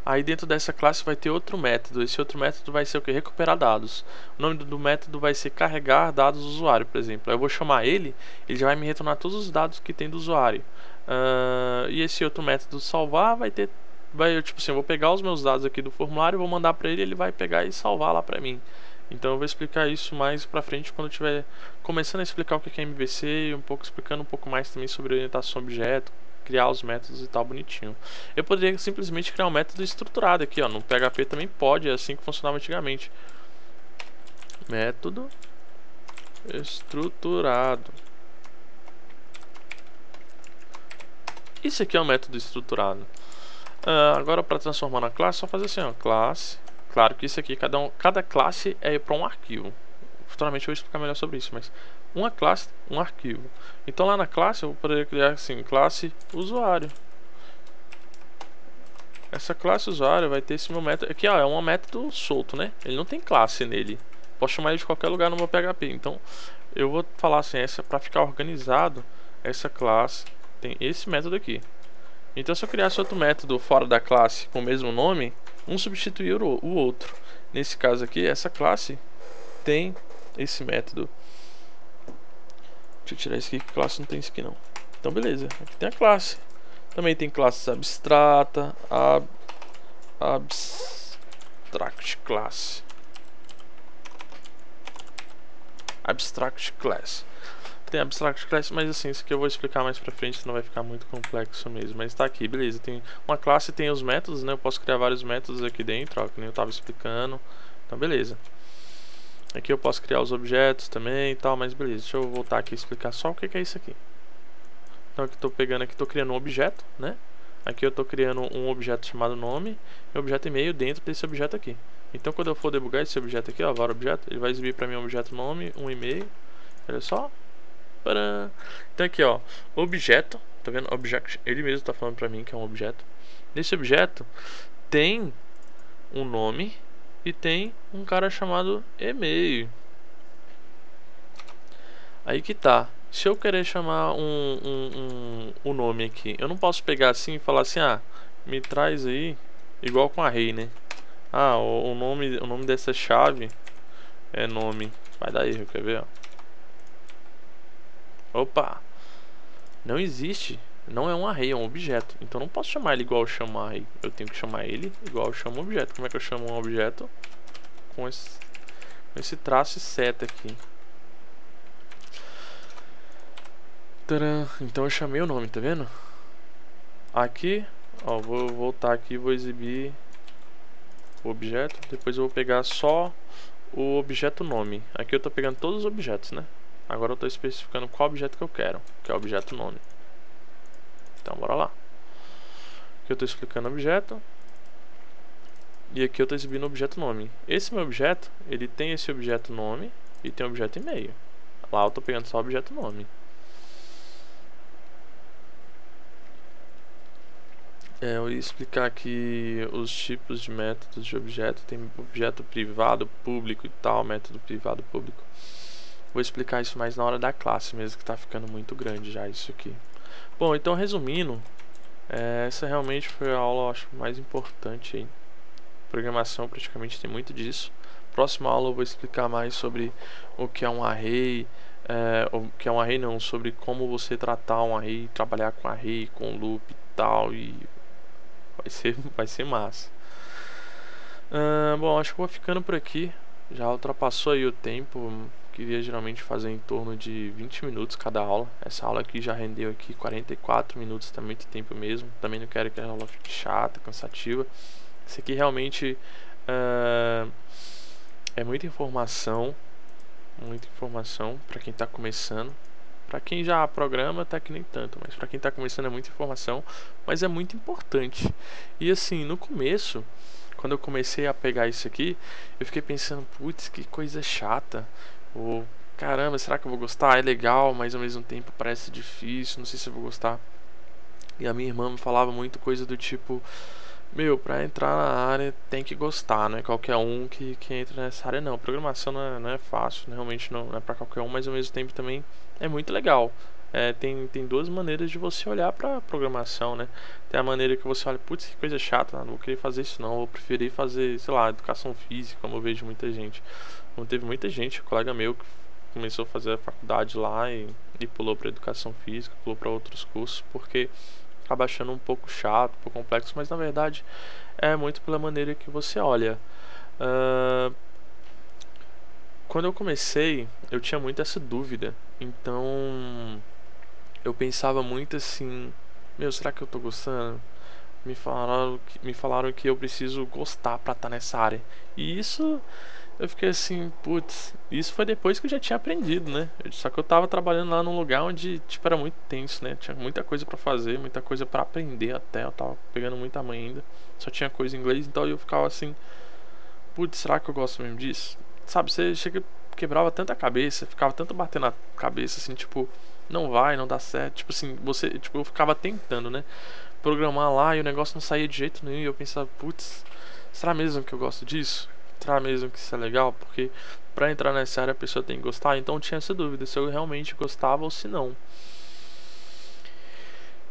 Aí dentro dessa classe vai ter outro método. Esse outro método vai ser o que? Recuperar dados. O nome do método vai ser carregar dados do usuário, por exemplo. Aí eu vou chamar ele já vai me retornar todos os dados que tem do usuário. E esse outro método salvar vai ter tipo assim, eu vou pegar os meus dados aqui do formulário, vou mandar para ele vai pegar e salvar lá para mim. Então eu vou explicar isso mais para frente quando eu estiver começando a explicar o que é MVC e explicando um pouco mais também sobre orientação a objeto, criar os métodos e tal bonitinho. Eu poderia simplesmente criar um método estruturado aqui, no PHP também pode, é assim que funcionava antigamente. Método estruturado. Isso aqui é um método estruturado. Agora para transformar na classe, só fazer assim, classe. Claro que isso aqui, cada classe é para um arquivo. Futuramente eu vou explicar melhor sobre isso, mas uma classe, um arquivo. Então lá na classe eu poderia criar assim, classe usuário. Essa classe usuário vai ter esse meu método. Aqui é um método solto, né? Ele não tem classe nele. Posso chamar ele de qualquer lugar no meu PHP. Então eu vou falar assim, para ficar organizado, essa classe tem esse método aqui. Então se eu criasse outro método fora da classe com o mesmo nome, um substituir o outro. Nesse caso aqui, essa classe tem esse método. Deixa eu tirar isso aqui, que classe não tem isso aqui não. Então beleza, aqui tem a classe. Também tem classes abstrata, abstract class. Abstract class. Tem abstract class, mas assim, isso aqui eu vou explicar mais pra frente, senão vai ficar muito complexo mesmo. Mas tá aqui, beleza. Tem uma classe, tem os métodos, né? Eu posso criar vários métodos aqui dentro, ó, que nem eu tava explicando. Então beleza. Aqui eu posso criar os objetos também e tal, mas beleza. Deixa eu voltar aqui e explicar só o que é isso aqui. Então aqui eu tô pegando aqui, tô criando um objeto, né? Aqui eu tô criando um objeto chamado nome e um objeto e-mail dentro desse objeto aqui. Então quando eu for debugar esse objeto aqui, ó, var objeto, ele vai exibir pra mim um objeto nome, um e-mail. Olha só. Tcharam! Então aqui, ó, objeto, tá vendo? Object, ele mesmo tá falando pra mim que é um objeto. Nesse objeto tem um nome e tem um cara chamado e-mail. Aí que tá. Se eu querer chamar um nome aqui, eu não posso pegar assim e falar assim, me traz aí, igual com array, né? O nome dessa chave é nome. Vai dar erro, quer ver, ó? Opa! Não existe. Não é um array, é um objeto. Então eu não posso chamar ele igual eu chamo um array. Eu tenho que chamar ele igual eu chamo um objeto. Como é que eu chamo um objeto? Com esse traço e seta aqui. Tcharam. Então eu chamei o nome, tá vendo? Aqui, ó, vou voltar aqui e vou exibir o objeto. Depois eu vou pegar só o objeto nome. Aqui eu tô pegando todos os objetos, né? Agora eu tô especificando qual objeto que eu quero, que é o objeto nome. Então bora lá. Aqui eu tô explicando o objeto. E aqui eu tô exibindo o objeto nome. Esse meu objeto, ele tem esse objeto nome e tem o objeto e-mail. Lá eu tô pegando só o objeto nome. Eu ia explicar aqui os tipos de métodos de objeto. Tem objeto privado, público e tal, método privado, público. Vou explicar isso mais na hora da classe mesmo, que tá ficando muito grande já isso aqui. Bom, então resumindo, essa realmente foi a aula, eu acho, mais importante aí. Programação praticamente tem muito disso. Próxima aula eu vou explicar mais sobre o que é um array, o que é um array não, sobre como você tratar um array, trabalhar com array, com loop e tal, e vai ser massa. Bom, acho que vou ficando por aqui. Já ultrapassou aí o tempo. Queria geralmente fazer em torno de 20 minutos cada aula. Essa aula aqui já rendeu aqui 44 minutos, tá muito tempo mesmo. Também não quero que a aula fique chata, cansativa. Isso aqui realmente muita informação para quem tá começando. Pra quem já programa até que nem tanto, mas pra quem tá começando é muita informação, mas é muito importante. E assim, no começo, quando eu comecei a pegar isso aqui, eu fiquei pensando, putz, que coisa chata. Ou caramba, será que eu vou gostar? É legal, mas ao mesmo tempo parece difícil, não sei se eu vou gostar. E a minha irmã me falava muito coisa do tipo, meu, pra entrar na área tem que gostar, não é qualquer um que entra nessa área não. Programação não é fácil, né? Realmente não é pra qualquer um, mas ao mesmo tempo também é muito legal. Tem duas maneiras de você olhar pra programação, né? Tem a maneira que você olha, putz, que coisa chata, não vou querer fazer isso não, vou preferir fazer, sei lá, educação física, como eu vejo muita gente. Como teve muita gente, colega meu, que começou a fazer a faculdade lá e pulou pra educação física, pulou pra outros cursos, porque acaba achando um pouco chato, um pouco complexo, mas na verdade é muito pela maneira que você olha. Ah, quando eu comecei, eu tinha muito essa dúvida, então eu pensava muito assim: meu, será que eu tô gostando? Me falaram que eu preciso gostar pra estar nessa área. E isso eu fiquei assim, putz, isso foi depois que eu já tinha aprendido, né? Só que eu tava trabalhando lá num lugar onde, tipo, era muito tenso, né? Tinha muita coisa pra fazer, muita coisa pra aprender até. Eu tava pegando muita manha ainda. Só tinha coisa em inglês, então eu ficava assim, putz, será que eu gosto mesmo disso? Sabe, você chega, quebrava tanta cabeça, ficava tanto batendo na cabeça, assim, tipo, não vai, não dá certo. Tipo assim, tipo, eu ficava tentando, né? Programar lá e o negócio não saía de jeito nenhum. E eu pensava, putz, será mesmo que eu gosto disso? Será mesmo que isso é legal? Porque pra entrar nessa área a pessoa tem que gostar. Então eu tinha essa dúvida se eu realmente gostava ou se não.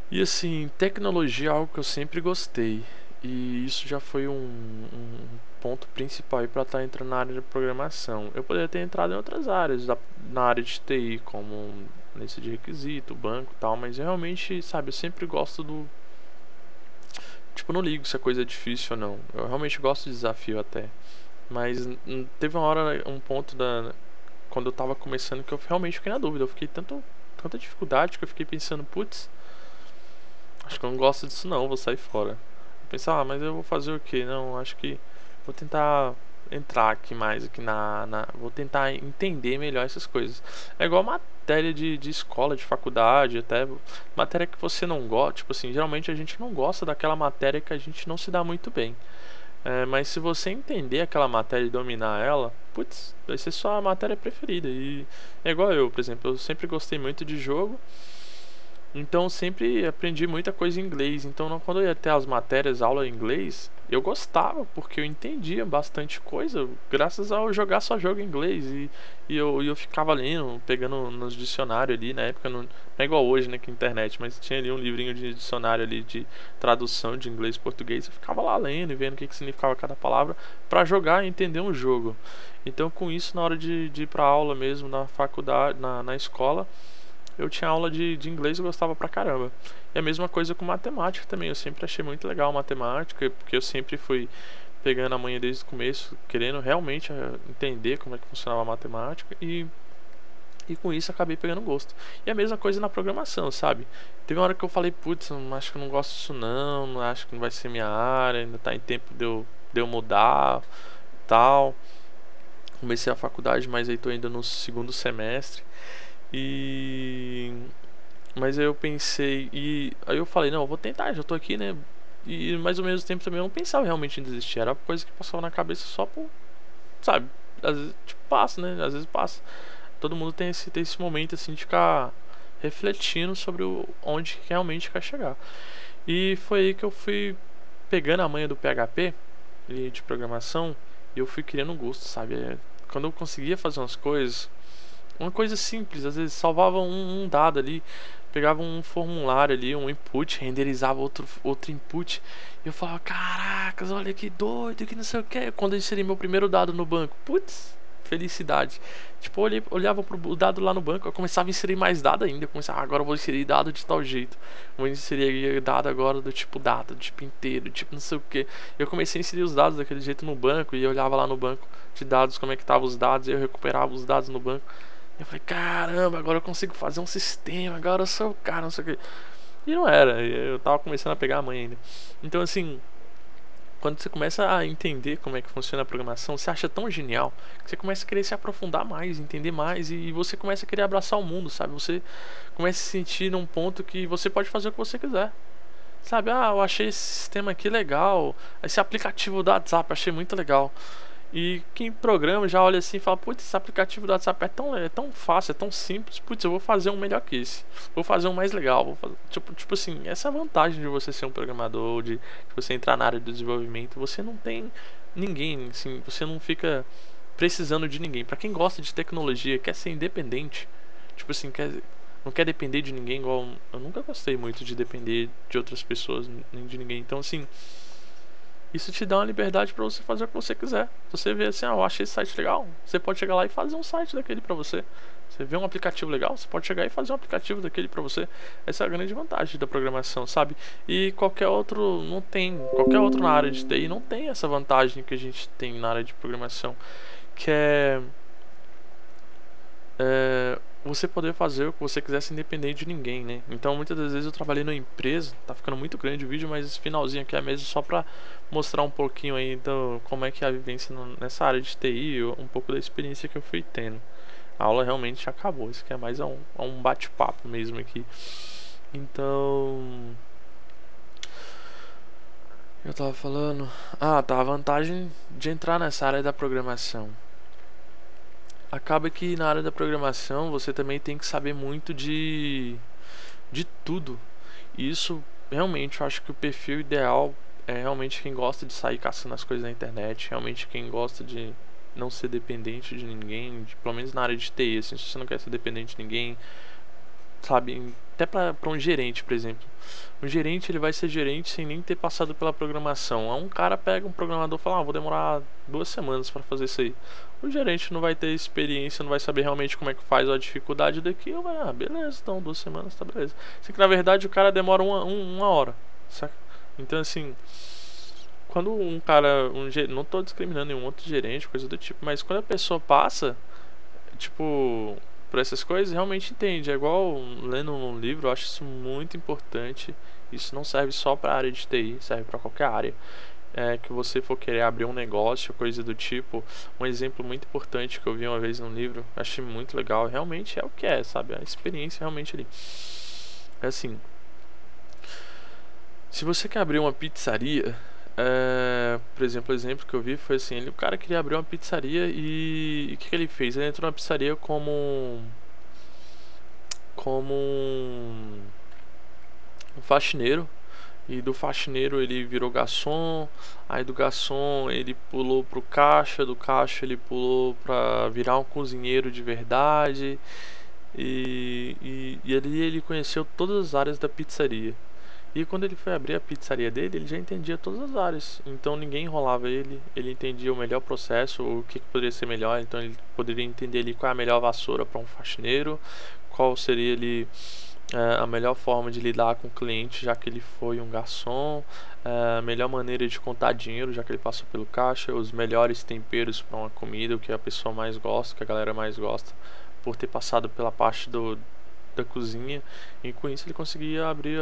E assim, tecnologia é algo que eu sempre gostei. E isso já foi um ponto principal para estar entrando na área de programação. Eu poderia ter entrado em outras áreas, na área de TI, como nesse de requisito, banco e tal, mas eu realmente, sabe, eu sempre gosto do. Tipo, não ligo se a coisa é difícil ou não. Eu realmente gosto de desafio até. Mas teve uma hora, um ponto quando eu tava começando que eu realmente fiquei na dúvida. Eu fiquei tanta dificuldade que eu fiquei pensando, putz, acho que eu não gosto disso não, vou sair fora. Eu pensava, mas eu vou fazer o quê? Não, acho que vou tentar entrar aqui mais aqui vou tentar entender melhor essas coisas. É igual matéria de escola, de faculdade, até matéria que você não gosta, tipo assim, geralmente a gente não gosta daquela matéria que a gente não se dá muito bem. Mas se você entender aquela matéria e dominar ela, putz, vai ser sua matéria preferida. E é igual eu, por exemplo, eu sempre gostei muito de jogo. Então sempre aprendi muita coisa em inglês. Então quando eu ia ter as matérias, aula em inglês, eu gostava porque eu entendia bastante coisa graças ao jogar só jogo em inglês. E eu ficava lendo, pegando nos dicionários ali. Na época não é igual hoje, né, que internet, mas tinha ali um livrinho de dicionário ali de tradução de inglês e português. Eu ficava lá lendo e vendo o que significava cada palavra para jogar e entender um jogo. Então com isso, na hora de ir pra aula mesmo, na faculdade, na escola, eu tinha aula de inglês e gostava pra caramba. E a mesma coisa com matemática também. Eu sempre achei muito legal matemática, porque eu sempre fui pegando a manha desde o começo, querendo realmente entender como é que funcionava a matemática e com isso acabei pegando gosto. E a mesma coisa na programação, sabe? Teve uma hora que eu falei, putz, acho que eu não gosto disso não acho que não vai ser minha área, ainda tá em tempo de eu mudar, tal. Comecei a faculdade, mas aí tô ainda no segundo semestre. E Mas aí eu pensei, e aí eu falei, não, eu vou tentar, já tô aqui, né? E mais ou menos tempo também eu não pensava realmente em desistir, era coisa que passava na cabeça só por, sabe? Às vezes, tipo, passa, né? Às vezes passa. Todo mundo tem esse momento assim de ficar refletindo sobre onde realmente quer chegar. E foi aí que eu fui pegando a manha do PHP e de programação e eu fui criando um gosto, sabe? Quando eu conseguia fazer umas coisas, uma coisa simples, às vezes salvava um dado ali, pegava um formulário ali, um input, renderizava outro input, e eu falava, caracas, olha que doido, que não sei o que. Quando eu inseri meu primeiro dado no banco, putz, felicidade. Tipo, eu olhava pro dado lá no banco, eu começava a inserir mais dado ainda, eu começava, agora eu vou inserir dado de tal jeito, vou inserir dado agora do tipo dado, do tipo inteiro, do tipo não sei o que. Eu comecei a inserir os dados daquele jeito no banco, e eu olhava lá no banco de dados como é que estavam os dados, e eu recuperava os dados no banco. Eu falei, caramba, agora eu consigo fazer um sistema, agora eu sou o cara, não sei o que. E não era, eu tava começando a pegar a mãe ainda. Então, assim, quando você começa a entender como é que funciona a programação, você acha tão genial que você começa a querer se aprofundar mais, entender mais e você começa a querer abraçar o mundo, sabe? Você começa a se sentir num ponto que você pode fazer o que você quiser. Sabe, eu achei esse sistema aqui legal, esse aplicativo do WhatsApp, eu achei muito legal. E quem programa já olha assim e fala, putz, esse aplicativo do WhatsApp é tão fácil, é tão simples, putz, eu vou fazer um melhor que esse. Vou fazer um mais legal, vou fazer... tipo assim, essa é a vantagem de você ser um programador, de você entrar na área do desenvolvimento, você não tem ninguém, assim, você não fica precisando de ninguém. Pra quem gosta de tecnologia, quer ser independente, tipo assim, não quer depender de ninguém igual. Eu nunca gostei muito de depender de outras pessoas, nem de ninguém. Então, assim, isso te dá uma liberdade pra você fazer o que você quiser. Se você vê assim, eu achei esse site legal, você pode chegar lá e fazer um site daquele pra você. Você vê um aplicativo legal, você pode chegar e fazer um aplicativo daquele pra você. Essa é a grande vantagem da programação, sabe? E qualquer outro não tem, qualquer outro na área de TI não tem essa vantagem que a gente tem na área de programação, que você poder fazer o que você quiser sem depender de ninguém, né? Então muitas das vezes eu trabalhei numa empresa, tá ficando muito grande o vídeo, mas esse finalzinho aqui é mesmo só pra mostrar um pouquinho aí do como é que é a vivência nessa área de TI, um pouco da experiência que eu fui tendo. A aula realmente acabou, isso aqui é mais um bate-papo mesmo aqui. Então, eu tava falando, tá, a vantagem de entrar nessa área da programação. Acaba que na área da programação você também tem que saber muito de tudo. E isso realmente eu acho que o perfil ideal é realmente quem gosta de sair caçando as coisas na internet, realmente quem gosta de não ser dependente de ninguém, pelo menos na área de TI, assim, se você não quer ser dependente de ninguém, sabe, até para um gerente, por exemplo. Um gerente ele vai ser gerente sem nem ter passado pela programação. Aí um cara pega um programador e fala, vou demorar 2 semanas para fazer isso aí. O gerente não vai ter experiência, não vai saber realmente como é que faz a dificuldade daquilo. Vai, beleza, então 2 semanas, tá beleza. Assim que na verdade o cara demora uma hora, saca? Então assim, quando um cara, não tô discriminando nenhum outro gerente, coisa do tipo, mas quando a pessoa passa, tipo, por essas coisas, realmente entende. É igual lendo um livro, eu acho isso muito importante. Isso não serve só para a área de TI, serve para qualquer área. Que você for querer abrir um negócio, coisa do tipo. Um exemplo muito importante que eu vi uma vez num livro, achei muito legal. Realmente é o que é, sabe? A experiência realmente ali. É assim, se você quer abrir uma pizzaria, por exemplo, o exemplo que eu vi foi assim, o cara queria abrir uma pizzaria e o que ele fez? Ele entrou na pizzaria como um faxineiro. E do faxineiro ele virou garçom. Aí do garçom ele pulou pro caixa. Do caixa ele pulou pra virar um cozinheiro de verdade. E ali ele conheceu todas as áreas da pizzaria. E quando ele foi abrir a pizzaria dele, ele já entendia todas as áreas. Então ninguém enrolava ele. Ele entendia o melhor processo, o que poderia ser melhor. Então ele poderia entender ali qual é a melhor vassoura para um faxineiro, qual seria ali a melhor forma de lidar com o cliente, já que ele foi um garçom, a melhor maneira de contar dinheiro, já que ele passou pelo caixa, os melhores temperos para uma comida, o que a pessoa mais gosta, o que a galera mais gosta, por ter passado pela parte da cozinha. E com isso ele conseguia abrir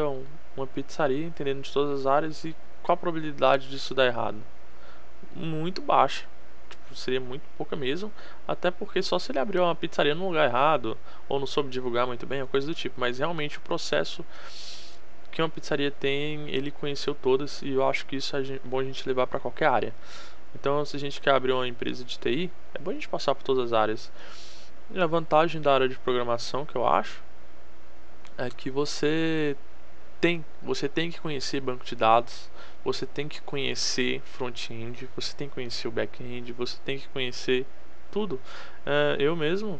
uma pizzaria, entendendo de todas as áreas. E qual a probabilidade disso dar errado? Muito baixa. Seria muito pouca mesmo, até porque só se ele abriu uma pizzaria no lugar errado ou não soube divulgar muito bem, uma coisa do tipo. Mas realmente o processo que uma pizzaria tem, ele conheceu todas e eu acho que isso é bom a gente levar para qualquer área. Então, se a gente quer abrir uma empresa de TI, é bom a gente passar por todas as áreas. E a vantagem da área de programação que eu acho é que você tem que conhecer banco de dados, você tem que conhecer front-end, você tem que conhecer o back-end, você tem que conhecer tudo. Eu mesmo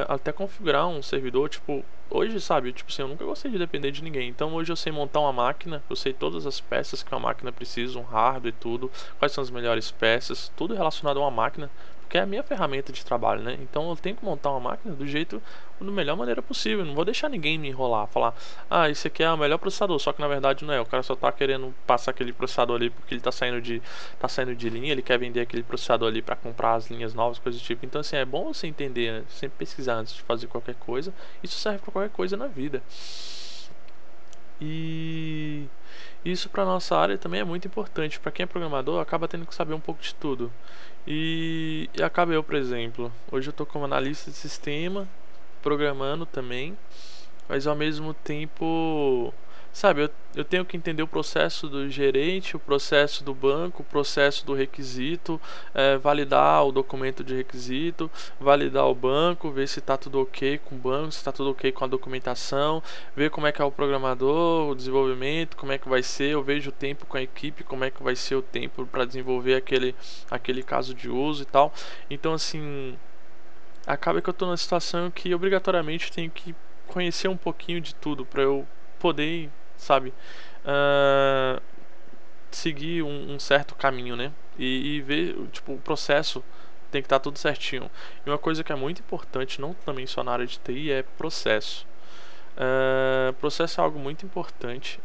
até configurar um servidor, tipo, hoje, sabe, tipo assim, eu nunca gostei de depender de ninguém. Então hoje eu sei montar uma máquina, eu sei todas as peças que uma máquina precisa, um hardware e tudo, quais são as melhores peças, tudo relacionado a uma máquina, porque é a minha ferramenta de trabalho, né? Então eu tenho que montar uma máquina do jeito, da melhor maneira possível. Não vou deixar ninguém me enrolar, falar, esse aqui é o melhor processador, só que na verdade não é. O cara só tá querendo passar aquele processador ali porque ele tá saindo de linha, ele quer vender aquele processador ali para comprar as linhas novas, coisas do tipo. Então assim, é bom você entender, né? Sempre pesquisar antes de fazer qualquer coisa. Isso serve para qualquer coisa na vida. E isso para nossa área também é muito importante. Para quem é programador, acaba tendo que saber um pouco de tudo. E acaba eu, por exemplo, hoje eu tô como analista de sistema, programando também, mas ao mesmo tempo, sabe, eu tenho que entender o processo do gerente, o processo do banco, o processo do requisito, validar o documento de requisito, validar o banco, ver se está tudo ok com o banco, se está tudo ok com a documentação, ver como é que é o programador, o desenvolvimento, como é que vai ser, eu vejo o tempo com a equipe, como é que vai ser o tempo para desenvolver aquele caso de uso e tal. Então, assim, acaba que eu tô numa situação que obrigatoriamente tenho que conhecer um pouquinho de tudo para eu poder, sabe, ah, seguir um certo caminho, né? E ver, tipo, o processo tem que estar tudo certinho. E uma coisa que é muito importante, não também só na área de TI, é processo. Processo é algo muito importante.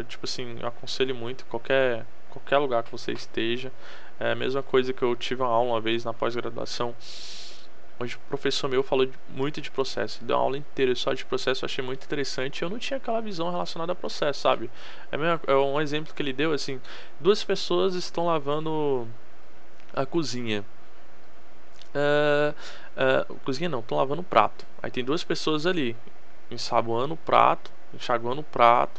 Tipo assim, eu aconselho muito qualquer lugar que você esteja. É a mesma coisa que eu tive uma aula uma vez na pós-graduação, onde o professor meu falou muito de processo. Ele deu uma aula inteira só de processo, eu achei muito interessante. Eu não tinha aquela visão relacionada a processo, sabe? É um exemplo que ele deu, assim, duas pessoas estão lavando a cozinha. Cozinha não, estão lavando o prato. Aí tem duas pessoas ali, ensaboando o prato, enxaguando o prato,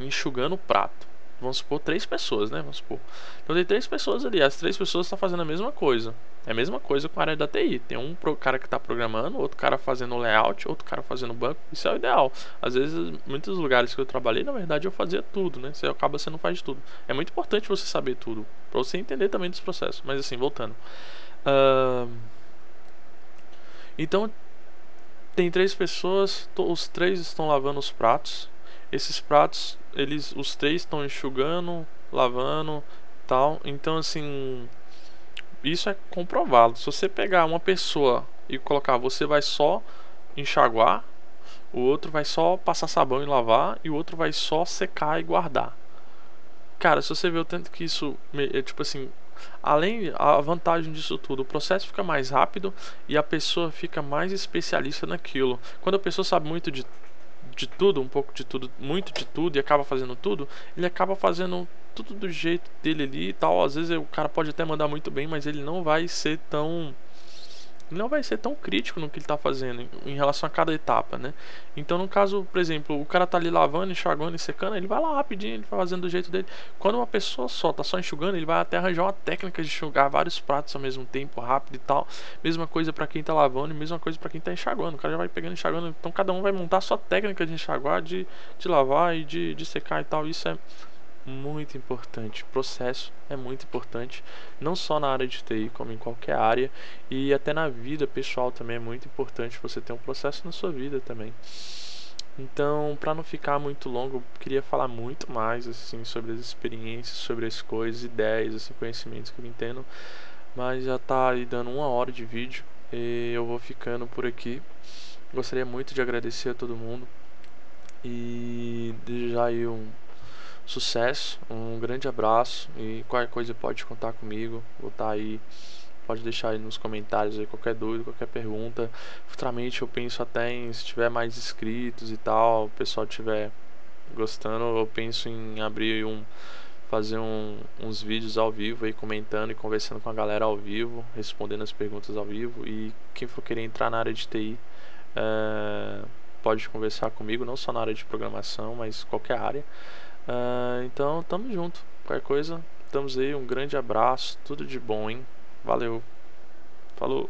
enxugando o prato. Vamos supor três pessoas, né? Vamos supor. Então tem três pessoas ali, as três pessoas estão fazendo a mesma coisa. É a mesma coisa com a área da TI. Tem um cara que está programando, outro cara fazendo layout, outro cara fazendo banco. Isso é o ideal. Às vezes, muitos lugares que eu trabalhei, na verdade, eu fazia tudo, né? Você acaba você não faz tudo. É muito importante você saber tudo, para você entender também dos processos. Mas assim, voltando. Ahn, então tem três pessoas, os três estão lavando os pratos. Esses pratos, os três estão enxugando, lavando, tal. Então assim, isso é comprovado. Se você pegar uma pessoa e colocar, você vai só enxaguar, o outro vai só passar sabão e lavar, e o outro vai só secar e guardar. Cara, se você vê o tanto que isso, tipo assim, além a vantagem disso tudo, o processo fica mais rápido e a pessoa fica mais especialista naquilo. Quando a pessoa sabe muito de tudo, um pouco de tudo, muito de tudo e acaba fazendo tudo, ele acaba fazendo tudo do jeito dele ali e tal. Às vezes o cara pode até mandar muito bem, mas ele não vai ser tão crítico no que ele está fazendo em relação a cada etapa, né? Então, no caso, por exemplo, o cara tá ali lavando, enxaguando e secando, ele vai lá rapidinho, ele vai fazendo do jeito dele. Quando uma pessoa só tá só enxugando, ele vai até arranjar uma técnica de enxugar vários pratos ao mesmo tempo, rápido e tal. Mesma coisa para quem tá lavando e mesma coisa para quem tá enxaguando. O cara já vai pegando e enxaguando, então cada um vai montar a sua técnica de enxaguar, de lavar e de secar e tal. Isso é muito importante. Processo é muito importante, não só na área de TI, como em qualquer área e até na vida pessoal também é muito importante você ter um processo na sua vida também. Então, para não ficar muito longo, eu queria falar muito mais assim sobre as experiências, sobre as coisas, ideias, assim, conhecimentos que eu entendo, mas já tá aí dando 1 hora de vídeo e eu vou ficando por aqui. Gostaria muito de agradecer a todo mundo e desejar aí um sucesso, um grande abraço e qualquer coisa pode contar comigo. Vou estar aí, pode deixar aí nos comentários aí qualquer dúvida, qualquer pergunta. Futuramente eu penso até em, se tiver mais inscritos e tal, o pessoal tiver gostando, eu penso em abrir fazer uns vídeos ao vivo aí comentando e conversando com a galera ao vivo, respondendo as perguntas ao vivo e quem for querer entrar na área de TI, pode conversar comigo, não só na área de programação, mas qualquer área. Então, tamo junto. Qualquer coisa, estamos aí. Um grande abraço. Tudo de bom, hein? Valeu. Falou.